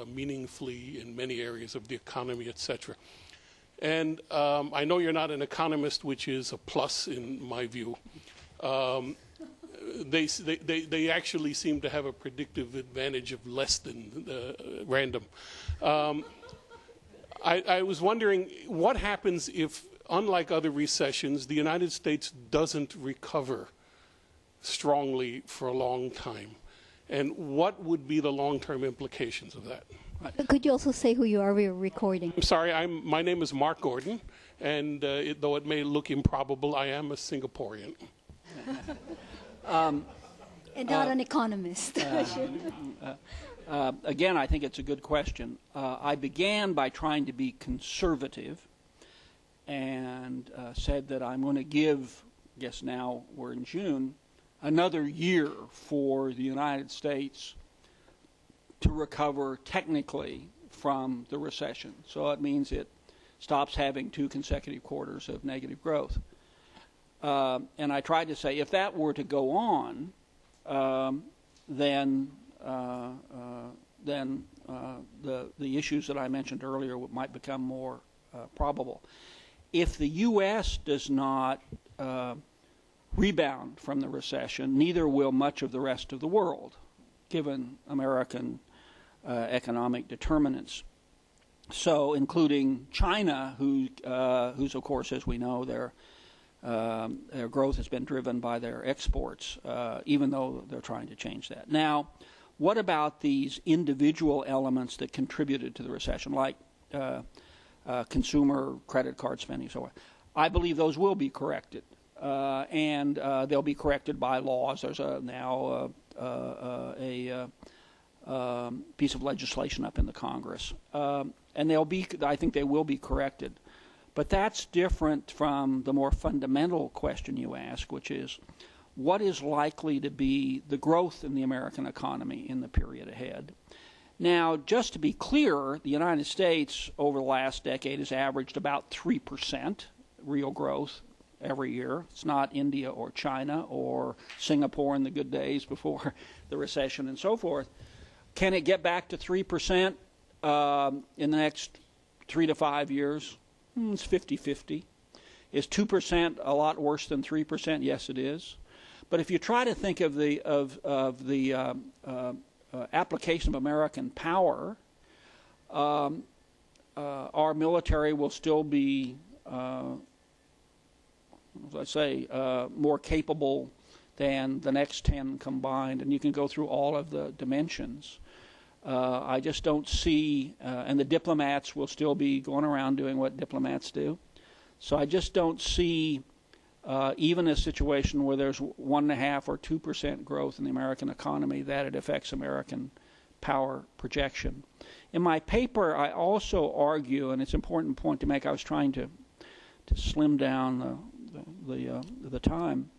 meaningfully in many areas of the economy, et cetera. And I know you're not an economist, which is a plus in my view. They actually seem to have a predictive advantage of less than random. I was wondering what happens if, unlike other recessions, the United States doesn't recover strongly for a long time, and what would be the long-term implications of that? Could you also say who you are? We're recording. I'm sorry, my name is Mark Gordon, and though it may look improbable, I am a Singaporean. And not an economist. Again, I think it's a good question. I began by trying to be conservative and said that I'm going to give, I guess now we're in June, another year for the United States to recover technically from the recession. So it means it stops having 2 consecutive quarters of negative growth. And I tried to say if that were to go on, then the issues that I mentioned earlier might become more probable. If the U.S. does not rebound from the recession, neither will much of the rest of the world, given American economic determinants. So, including China, who's of course, as we know, their growth has been driven by their exports, even though they're trying to change that. Now, what about these individual elements that contributed to the recession, like consumer credit card spending and so on? I believe those will be corrected, and they'll be corrected by laws. There's now a piece of legislation up in the Congress, and I think they will be corrected. But that's different from the more fundamental question you ask, which is, what is likely to be the growth in the American economy in the period ahead? Now, just to be clear, the United States over the last decade has averaged about 3% real growth every year. It's not India or China or Singapore in the good days before the recession and so forth. Can it get back to 3% in the next 3 to 5 years? It's 50-50. Is 2% a lot worse than 3%? Yes, it is. But if you try to think of the application of American power, our military will still be, as I say, more capable than the next 10 combined, and you can go through all of the dimensions. I just don't see, and the diplomats will still be going around doing what diplomats do. So I just don't see even a situation where there's 1.5 or 2% growth in the American economy that it affects American power projection. In my paper, I also argue, and it's an important point to make, I was trying to slim down the time,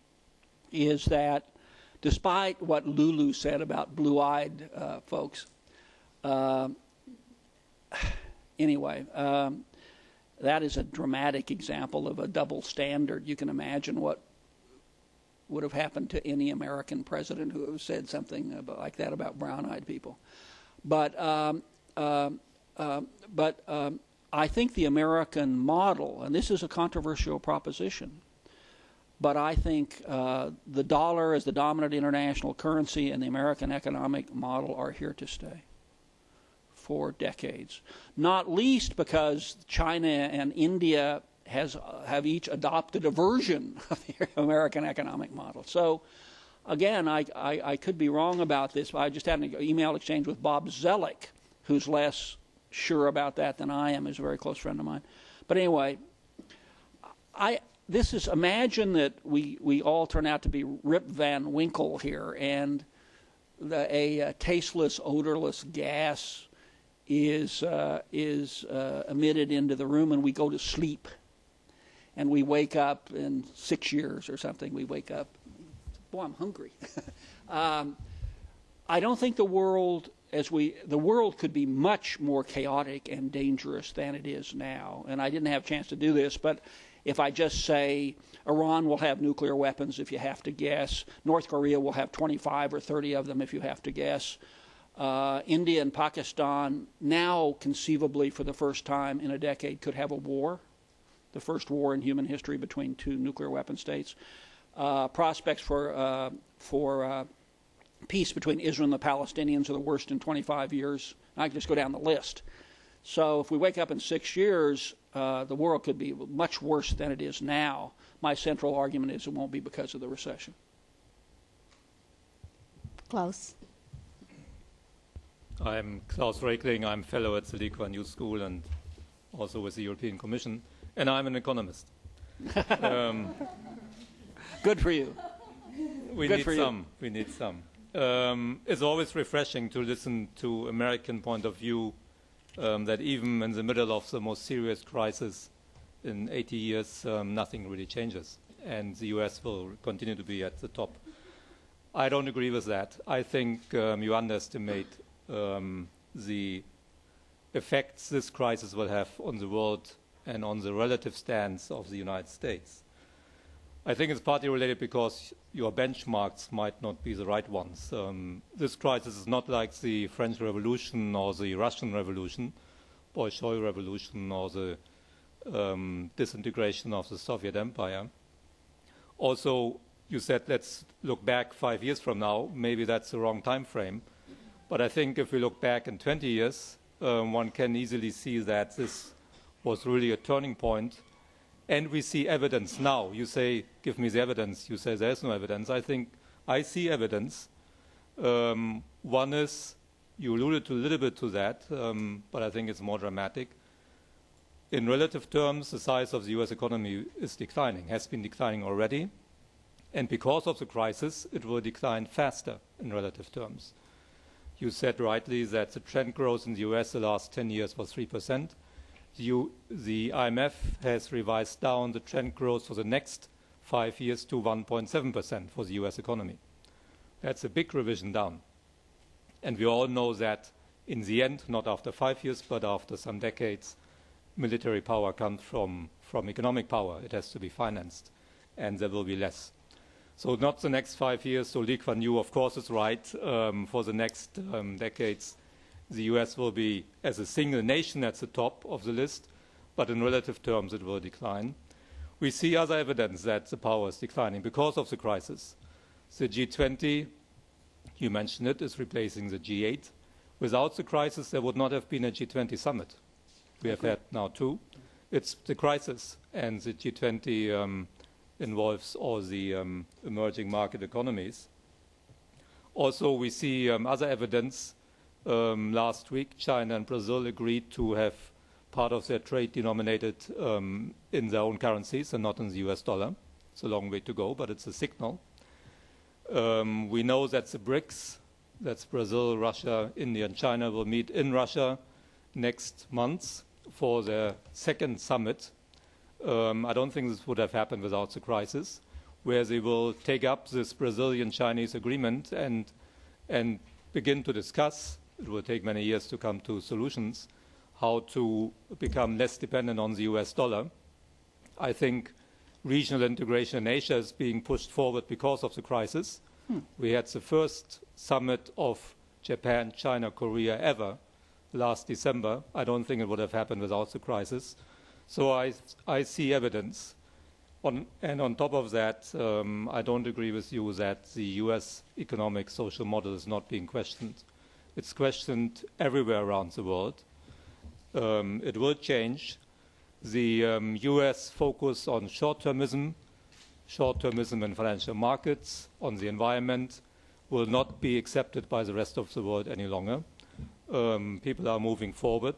is that despite what Lulu said about blue-eyed folks, anyway, that is a dramatic example of a double standard. You can imagine what would have happened to any American president who have said something like that about brown-eyed people. But I think the American model, and this is a controversial proposition, but I think the dollar as the dominant international currency and the American economic model are here to stay for decades. Not least because China and India have each adopted a version of the American economic model. So, again, I could be wrong about this, but I just had an email exchange with Bob Zellick, who's less sure about that than I am. He's a very close friend of mine. But anyway, imagine that we all turn out to be Rip Van Winkle here, and a tasteless, odorless gas is emitted into the room, and we go to sleep, and we wake up in 6 years or something. We wake up, boy, I'm hungry. I don't think the world could be much more chaotic and dangerous than it is now. And I didn't have a chance to do this, but if I just say Iran will have nuclear weapons, if you have to guess, North Korea will have 25 or 30 of them, if you have to guess. India and Pakistan now conceivably for the first time in a decade could have a war, the first war in human history between two nuclear weapon states. Prospects for peace between Israel and the Palestinians are the worst in 25 years. I can just go down the list. So if we wake up in 6 years, the world could be much worse than it is now. My central argument is it won't be because of the recession. Klaus. I'm Klaus Reckling. I'm fellow at the Lee Kuan Yew School and also with the European Commission, and I'm an economist. Good for you. We need some. It's always refreshing to listen to American point of view, that even in the middle of the most serious crisis in 80 years, nothing really changes, and the U.S. will continue to be at the top. I don't agree with that. I think you underestimate the effects this crisis will have on the world and on the relative stance of the United States. I think it's partly related because your benchmarks might not be the right ones. This crisis is not like the French Revolution or the Russian Revolution, Bolshoi Revolution, or the disintegration of the Soviet Empire. Also, you said let's look back 5 years from now. Maybe that's the wrong time frame. But I think if we look back in 20 years, one can easily see that this was really a turning point. And we see evidence now. You say, give me the evidence. You say there's no evidence. I think I see evidence. One is, you alluded to a little bit to that, but I think it's more dramatic. In relative terms, the size of the US economy is declining, has been declining already. And because of the crisis, it will decline faster in relative terms. You said rightly that the trend growth in the US the last 10 years was 3%. The IMF has revised down the trend growth for the next 5 years to 1.7% for the US economy. That's a big revision down. And we all know that in the end, not after 5 years, but after some decades, military power comes from economic power. It has to be financed, and there will be less. So not the next 5 years. So Lee Kuan Yew, of course, is right. For the next decades, the US will be, as a single nation, at the top of the list, but in relative terms, it will decline. We see other evidence that the power is declining because of the crisis. The G20, you mentioned it, is replacing the G8. Without the crisis, there would not have been a G20 summit. We have had now two. It's the crisis, and the G20 involves all the emerging market economies. Also, we see other evidence. Last week, China and Brazil agreed to have part of their trade denominated in their own currencies and not in the US dollar. It's a long way to go, but it's a signal. We know that the BRICS, that's Brazil, Russia, India, and China, will meet in Russia next month for their second summit. I don't think this would have happened without the crisis, where they will take up this Brazilian-Chinese agreement and begin to discuss. It will take many years to come to solutions, how to become less dependent on the US dollar. I think regional integration in Asia is being pushed forward because of the crisis. We had the first summit of Japan, China, Korea ever last December. I don't think it would have happened without the crisis. So I see evidence. And on top of that, I don't agree with you that the US economic social model is not being questioned. It's questioned everywhere around the world. It will change. The US focus on short-termism in financial markets, on the environment, will not be accepted by the rest of the world any longer. People are moving forward.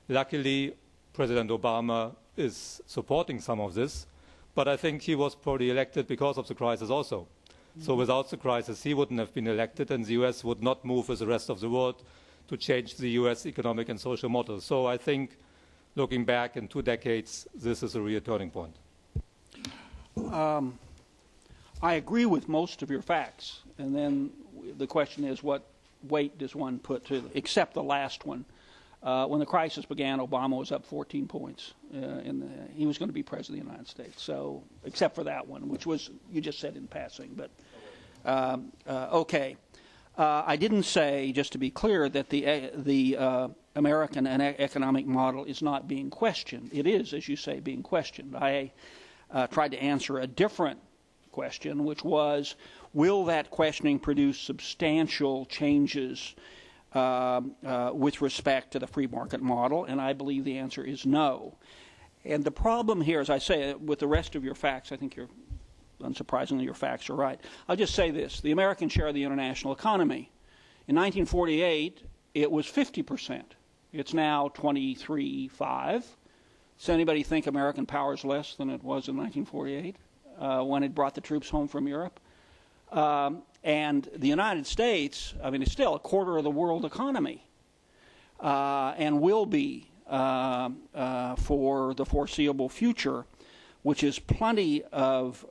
Luckily, President Obama is supporting some of this, but I think he was probably elected because of the crisis also. So without the crisis, he wouldn't have been elected, and the US would not move with the rest of the world to change the US economic and social model. So I think, looking back in 2 decades, this is a real turning point. I agree with most of your facts, and then the question is, what weight does one put to them, except the last one. When the crisis began, Obama was up 14 points. He was going to be president of the United States. So, except for that one, which was, you just said in passing. But okay, I didn't say, just to be clear, that the American economic model is not being questioned. It is, as you say, being questioned. I tried to answer a different question, which was, will that questioning produce substantial changes with respect to the free market model? And I believe the answer is no. And the problem here, as I say, with the rest of your facts, I think unsurprisingly, your facts are right. I'll just say this. The American share of the international economy, in 1948, it was 50%. It's now 23.5%. Does anybody think American power is less than it was in 1948 when it brought the troops home from Europe? And the United States, I mean, it's still a quarter of the world economy and will be for the foreseeable future, which is plenty of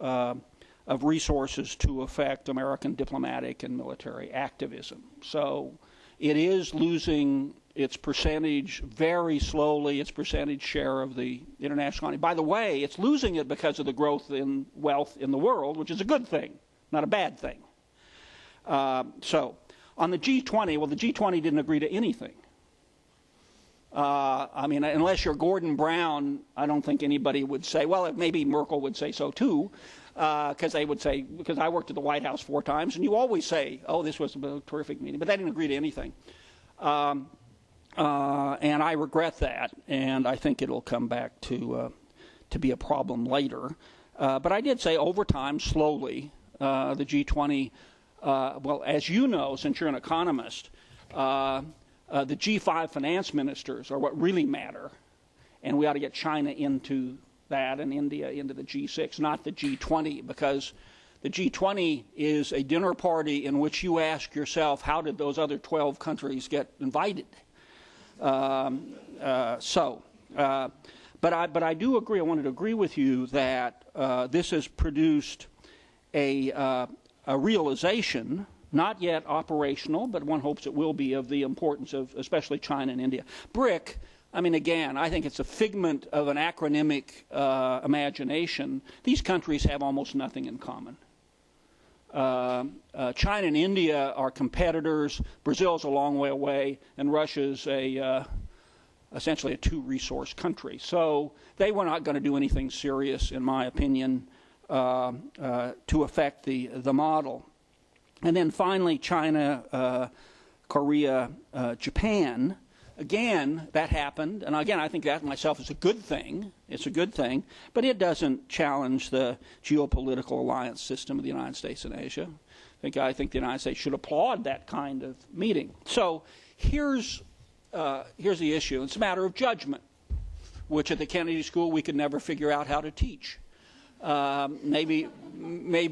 resources to affect American diplomatic and military activism. So it is losing its percentage very slowly, its percentage share of the international economy. By the way, it's losing it because of the growth in wealth in the world, which is a good thing, not a bad thing. So on the G20, well, the G20 didn't agree to anything. I mean, unless you're Gordon Brown, I don't think anybody would say, well, maybe Merkel would say so too, because they would say, because I worked at the White House 4 times, and you always say, oh, this was a terrific meeting, but they didn't agree to anything. And I regret that, and I think it'll come back to be a problem later. But I did say over time, slowly, the G20, well, as you know, since you're an economist, the G5 finance ministers are what really matter, and we ought to get China into that and India into the G6, not the G20, because the G20 is a dinner party in which you ask yourself, how did those other 12 countries get invited? But I do agree, I wanted to agree with you that this has produced a realization, not yet operational, but one hopes it will be, of the importance of especially China and India. BRIC, I mean, again, I think it's a figment of an acronymic imagination. These countries have almost nothing in common. China and India are competitors. Brazil's a long way away, and Russia's essentially a 2-resource country. So they were not going to do anything serious, in my opinion, to affect the model. And then finally, China, Korea, Japan. Again, that happened, and again, I think that myself is a good thing. It's a good thing, but it doesn't challenge the geopolitical alliance system of the United States and Asia. I think the United States should applaud that kind of meeting. So here's the issue. It's a matter of judgment, which at the Kennedy School we could never figure out how to teach. Maybe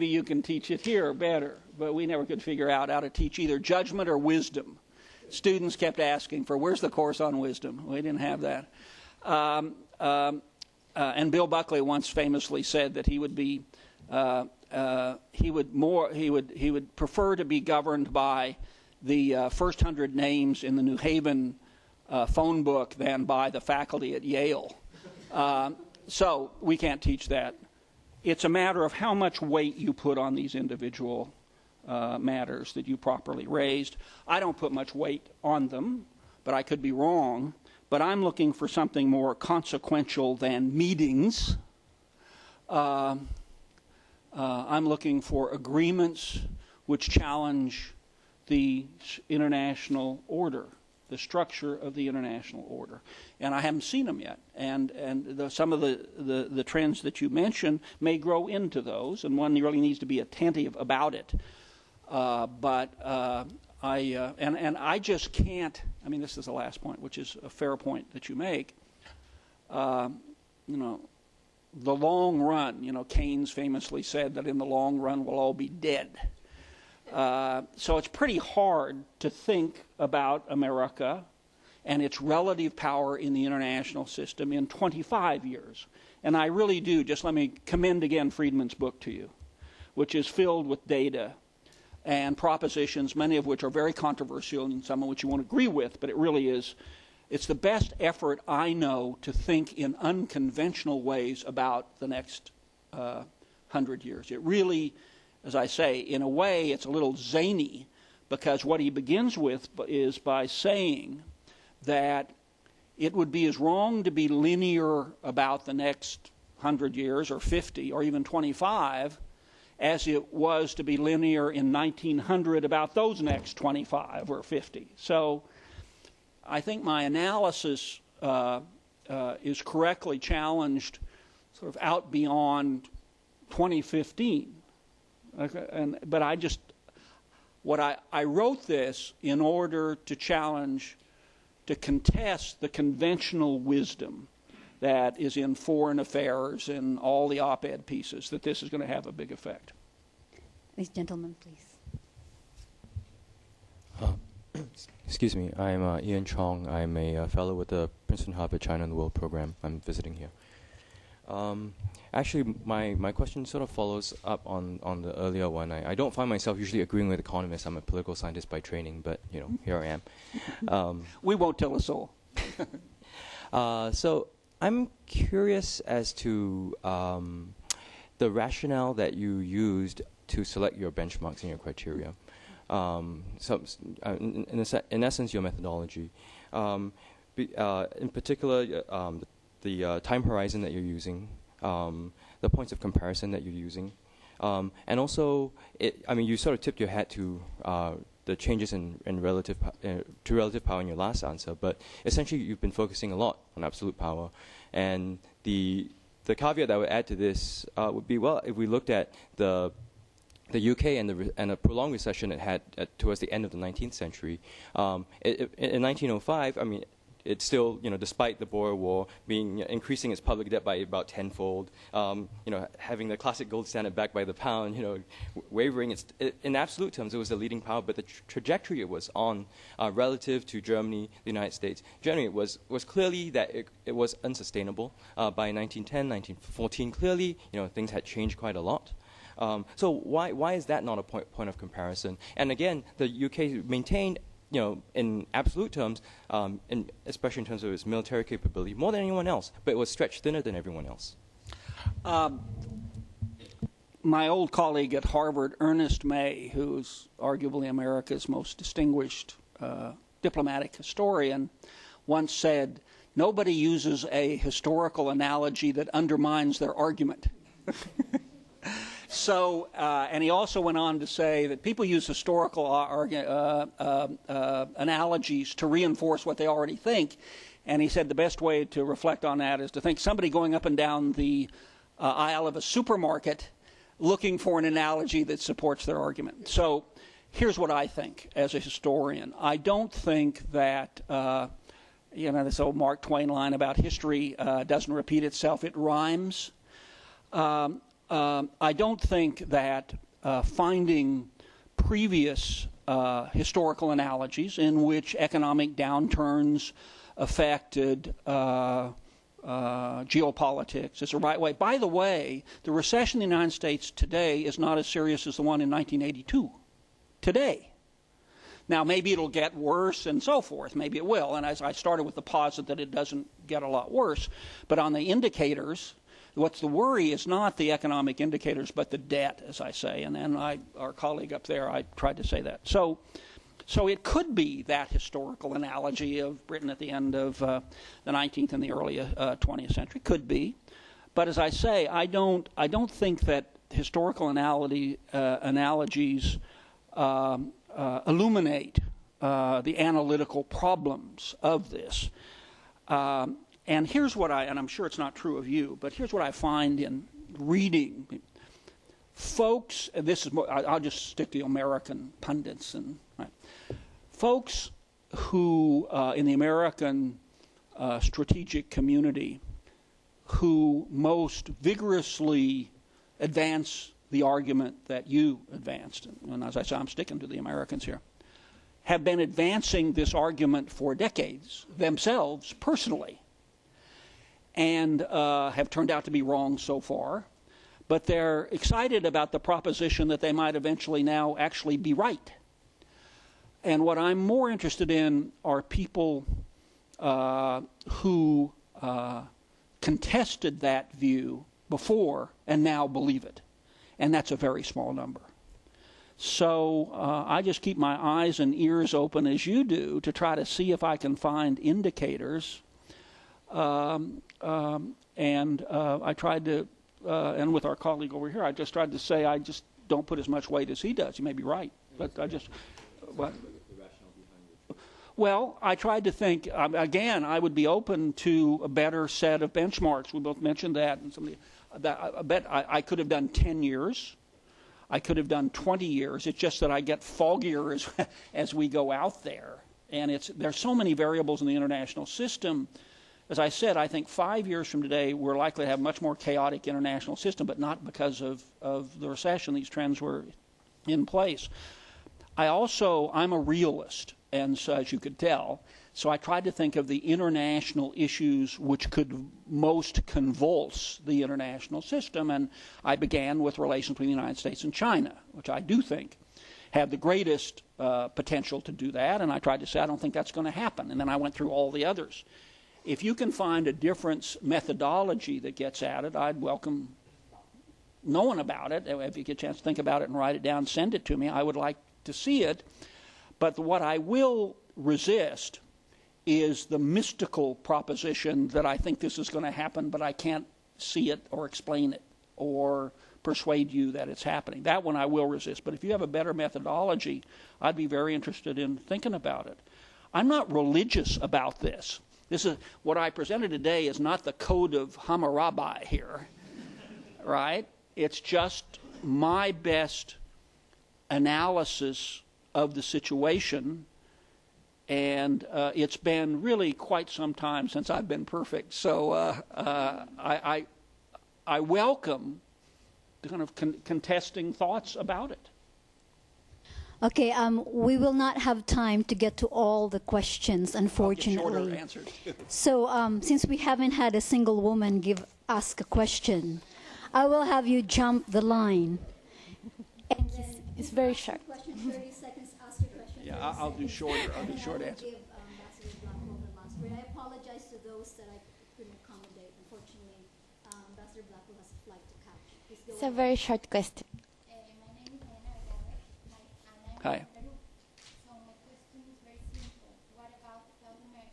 you can teach it here better, but we never could figure out how to teach either judgment or wisdom. Students kept asking for, where's the course on wisdom? We didn't have that. And Bill Buckley once famously said that he would prefer to be governed by the first 100 names in the New Haven phone book than by the faculty at Yale. So we can't teach that. It's a matter of how much weight you put on these individual matters that you properly raised. I don't put much weight on them, but I could be wrong. But I'm looking for something more consequential than meetings. I'm looking for agreements which challenge the international order, the structure of the international order. And I haven't seen them yet. And some of the trends that you mentioned may grow into those, and one really needs to be attentive about it. I just can't. I mean, this is the last point, which is a fair point that you make. The long run. Keynes famously said that in the long run we'll all be dead. So it's pretty hard to think about America and its relative power in the international system in 25 years. And I really do. Just let me commend again Friedman's book to you, which is filled with data and propositions, many of which are very controversial and some of which you won't agree with, but it really is. It's the best effort I know to think in unconventional ways about the next 100 years. It really, as I say, in a way, it's a little zany, because what he begins with is by saying that it would be as wrong to be linear about the next 100 years or 50 or even 25 as it was to be linear in 1900 about those next 25 or 50. So I think my analysis is correctly challenged sort of out beyond 2015. Okay? But I wrote this in order to challenge, to contest the conventional wisdom that is in Foreign Affairs and all the op-ed pieces, that this is going to have a big effect. This gentleman, please. Excuse me, I'm Ian Chong. I'm a fellow with the Princeton Harvard China and the World program. I'm visiting here. Actually, my question sort of follows up on the earlier one. I don't find myself usually agreeing with economists. I'm a political scientist by training, but here I am. We won't tell us all. So I'm curious as to the rationale that you used to select your benchmarks and your criteria. In essence, your methodology. In particular, the time horizon that you're using, the points of comparison that you're using, and also, you sort of tipped your hat to the changes in relative power in your last answer, but essentially you've been focusing a lot on absolute power, and the caveat that I would add to this would be, well, if we looked at the UK and a prolonged recession it had towards the end of the 19th century, in 1905, it's still, despite the Boer War, increasing its public debt by about tenfold, having the classic gold standard backed by the pound, wavering. In absolute terms, it was the leading power, but the trajectory it was on relative to Germany, the United States, generally it was clearly that it was unsustainable. By 1910, 1914, clearly, things had changed quite a lot. So why is that not a point of comparison? And again, the UK maintained, in absolute terms, especially in terms of its military capability, more than anyone else, but it was stretched thinner than everyone else. My old colleague at Harvard, Ernest May, who's arguably America's most distinguished diplomatic historian, once said, "Nobody uses a historical analogy that undermines their argument." So, and he also went on to say that people use historical analogies to reinforce what they already think. And he said the best way to reflect on that is to think somebody going up and down the aisle of a supermarket looking for an analogy that supports their argument. So here's what I think as a historian. I don't think that, this old Mark Twain line about history doesn't repeat itself, it rhymes. I don't think that finding previous historical analogies in which economic downturns affected geopolitics is the right way. By the way, the recession in the United States today is not as serious as the one in 1982. Today. Now, maybe it'll get worse and so forth. Maybe it will. And as I started with the posit that it doesn't get a lot worse. But on the indicators, what's the worry is not the economic indicators, but the debt, as I say. And our colleague up there, I tried to say that. So it could be that historical analogy of Britain at the end of the 19th and the early 20th century. Could be. But as I say, I don't think that historical analogies illuminate the analytical problems of this. And here's what and I'm sure it's not true of you, but here's what I find in reading. Folks, and this is more, I'll just stick to American pundits. Folks who, in the American strategic community, who most vigorously advance the argument that you advanced, and as I say, I'm sticking to the Americans here, have been advancing this argument for decades themselves personally, and have turned out to be wrong so far, but they're excited about the proposition that they might eventually now actually be right. And what I'm more interested in are people who contested that view before and now believe it. And that's a very small number. So I just keep my eyes and ears open as you do to try to see if I can find indicators. And I tried to, and with our colleague over here, I just tried to say I just don't put as much weight as he does. He may be right, but I just... Well, I tried to think, again, I would be open to a better set of benchmarks. We both mentioned that. And I bet I could have done 10 years. I could have done 20 years. It's just that I get foggier as we go out there. And there's so many variables in the international system. As I said, I think 5 years from today, we're likely to have a much more chaotic international system, but not because of the recession. These trends were in place. I'm a realist, and so, as you could tell. So I tried to think of the international issues which could most convulse the international system, and I began with relations between the United States and China, which I do think have the greatest potential to do that, and I tried to say I don't think that's going to happen, and then I went through all the others. If you can find a different methodology that gets at it, I'd welcome knowing about it. If you get a chance to think about it and write it down, send it to me. I would like to see it. But what I will resist is the mystical proposition that I think this is going to happen, but I can't see it or explain it or persuade you that it's happening. That one I will resist. But if you have a better methodology, I'd be very interested in thinking about it. I'm not religious about this. This is what I presented today is not the code of Hammurabi here, right? It's just my best analysis of the situation, and it's been really quite some time since I've been perfect. So I welcome the kind of contesting thoughts about it. Okay, we will not have time to get to all the questions, unfortunately. I'll get shorter answers. So since we haven't had a single woman ask a question, I will have you jump the line. And it's very short. Question, 30 seconds, ask your question. Yeah, I'll do shorter. I'll do short answers. Give Ambassador Blackwill the last word. I apologize to those that I couldn't accommodate. Unfortunately, Ambassador Blackwill has a flight to catch. It's a very short question. Hi. So my question is very simple. What about South America?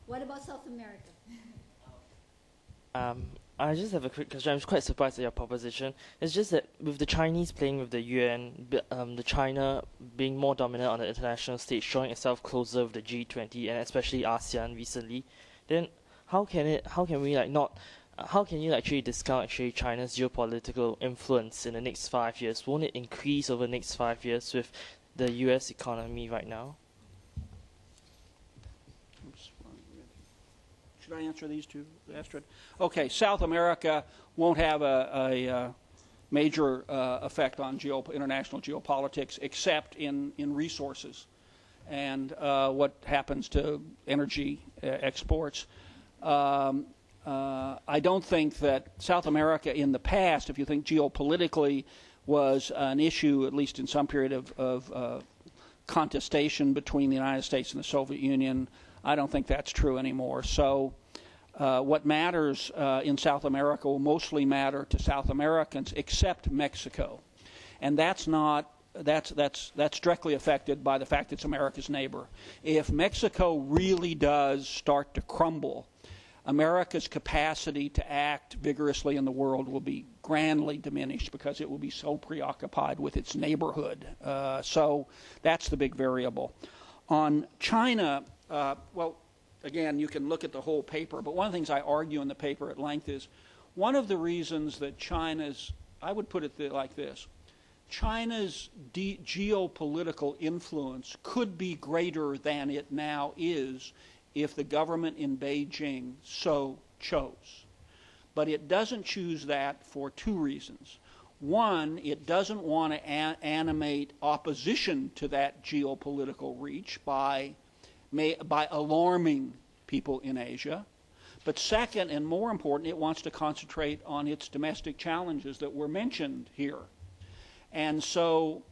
What about South America? I just have a quick question. I'm quite surprised at your proposition. It's just that with the Chinese playing with the UN, the China being more dominant on the international stage, showing itself closer with the G20 and especially ASEAN recently, then how can you actually discount China's geopolitical influence in the next 5 years? Won't it increase over the next 5 years with the US economy right now? Should I answer these two, Astrid? Okay, South America won't have a major effect on international geopolitics except in resources and what happens to energy exports. I don't think that South America in the past, if you think geopolitically, was an issue, at least in some period of contestation between the United States and the Soviet Union. I don't think that's true anymore. So what matters in South America will mostly matter to South Americans, except Mexico. And that's directly affected by the fact it's America's neighbor. If Mexico really does start to crumble, America's capacity to act vigorously in the world will be grandly diminished because it will be so preoccupied with its neighborhood. So that's the big variable. On China, well, again, you can look at the whole paper, but one of the things I argue in the paper at length is one of the reasons that China's, I would put it like this, China's geopolitical influence could be greater than it now is if the government in Beijing so chose. But it doesn't choose that for two reasons. One, it doesn't want to animate opposition to that geopolitical reach by alarming people in Asia. But second, and more important, it wants to concentrate on its domestic challenges that were mentioned here. And so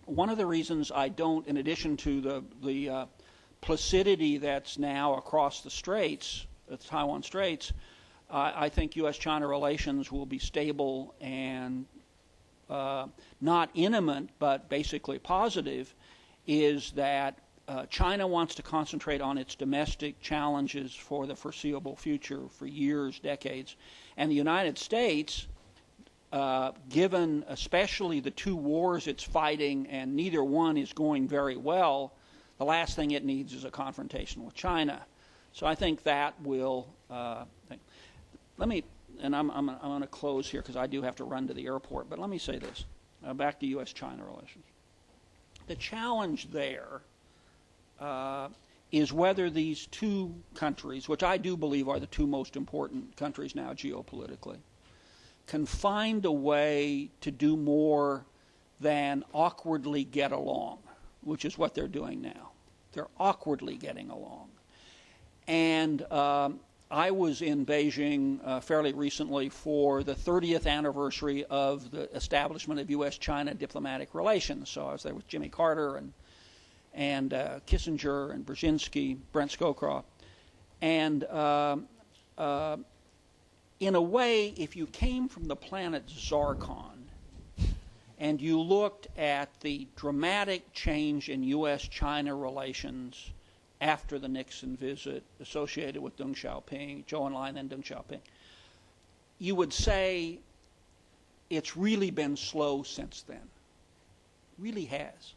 one of the reasons I don't, in addition to the placidity that's now across the straits, the Taiwan Straits, I think U.S.-China relations will be stable and not intimate, but basically positive, is that China wants to concentrate on its domestic challenges for the foreseeable future, for years, decades. And the United States, given especially the two wars it's fighting, and neither one is going very well, the last thing it needs is a confrontation with China. So I think that will. Let me, and I'm going to close here because I do have to run to the airport. But let me say this: back to U.S.-China relations. The challenge there is whether these two countries, which I do believe are the two most important countries now geopolitically, can find a way to do more than awkwardly get along, which is what they're doing now. they're awkwardly getting along. And I was in Beijing fairly recently for the 30th anniversary of the establishment of U.S.-China diplomatic relations. So I was there with Jimmy Carter and Kissinger and Brzezinski, Brent Scowcroft. And in a way, if you came from the planet Zarkon and you looked at the dramatic change in U.S.-China relations after the Nixon visit associated with Deng Xiaoping, Zhou Enlai, then Deng Xiaoping, you would say it's really been slow since then. Really has.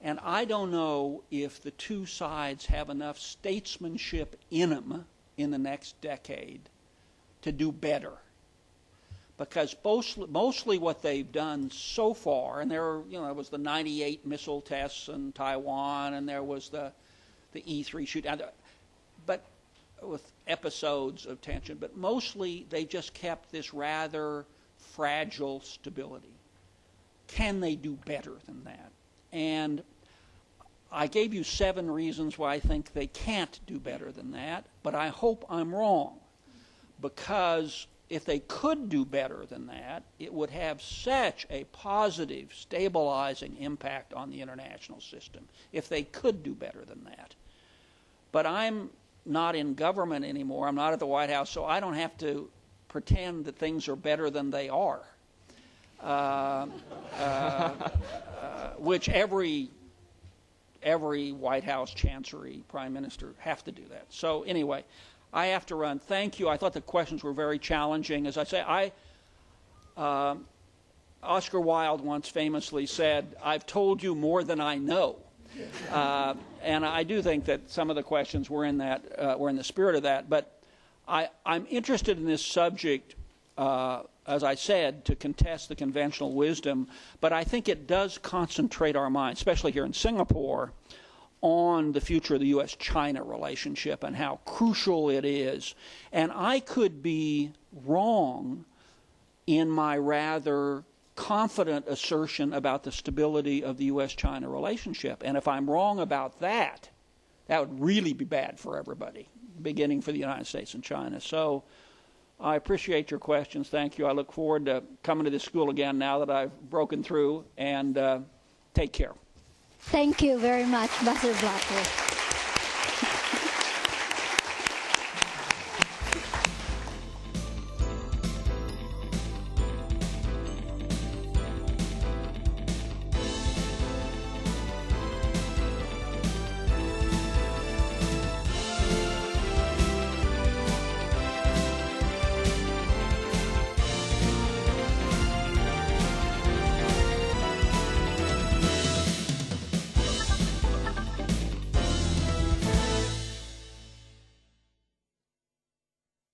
And I don't know if the two sides have enough statesmanship in them in the next decade to do better. Because mostly what they've done so far, and there was the 98 missile tests in Taiwan, and there was the E3 shoot, but with episodes of tension, but mostly they just kept this rather fragile stability. Can they do better than that? And I gave you 7 reasons why I think they can't do better than that, but I hope I'm wrong, because if they could do better than that, it would have such a positive, stabilizing impact on the international system, if they could do better than that. But I'm not in government anymore. I'm not at the White House, so I don't have to pretend that things are better than they are, which every White House chancery, prime minister have to do that. So anyway, I have to run. Thank you. I thought the questions were very challenging. As I say, Oscar Wilde once famously said, "I've told you more than I know." And I do think that some of the questions were in the spirit of that. But I'm interested in this subject, as I said, to contest the conventional wisdom. But I think it does concentrate our minds, especially here in Singapore, on the future of the U.S.-China relationship and how crucial it is. And I could be wrong in my rather confident assertion about the stability of the U.S.-China relationship. And if I'm wrong about that, that would really be bad for everybody, beginning for the United States and China. So I appreciate your questions. Thank you. I look forward to coming to this school again now that I've broken through, and take care. Thank you very much, Ambassador Blackwill.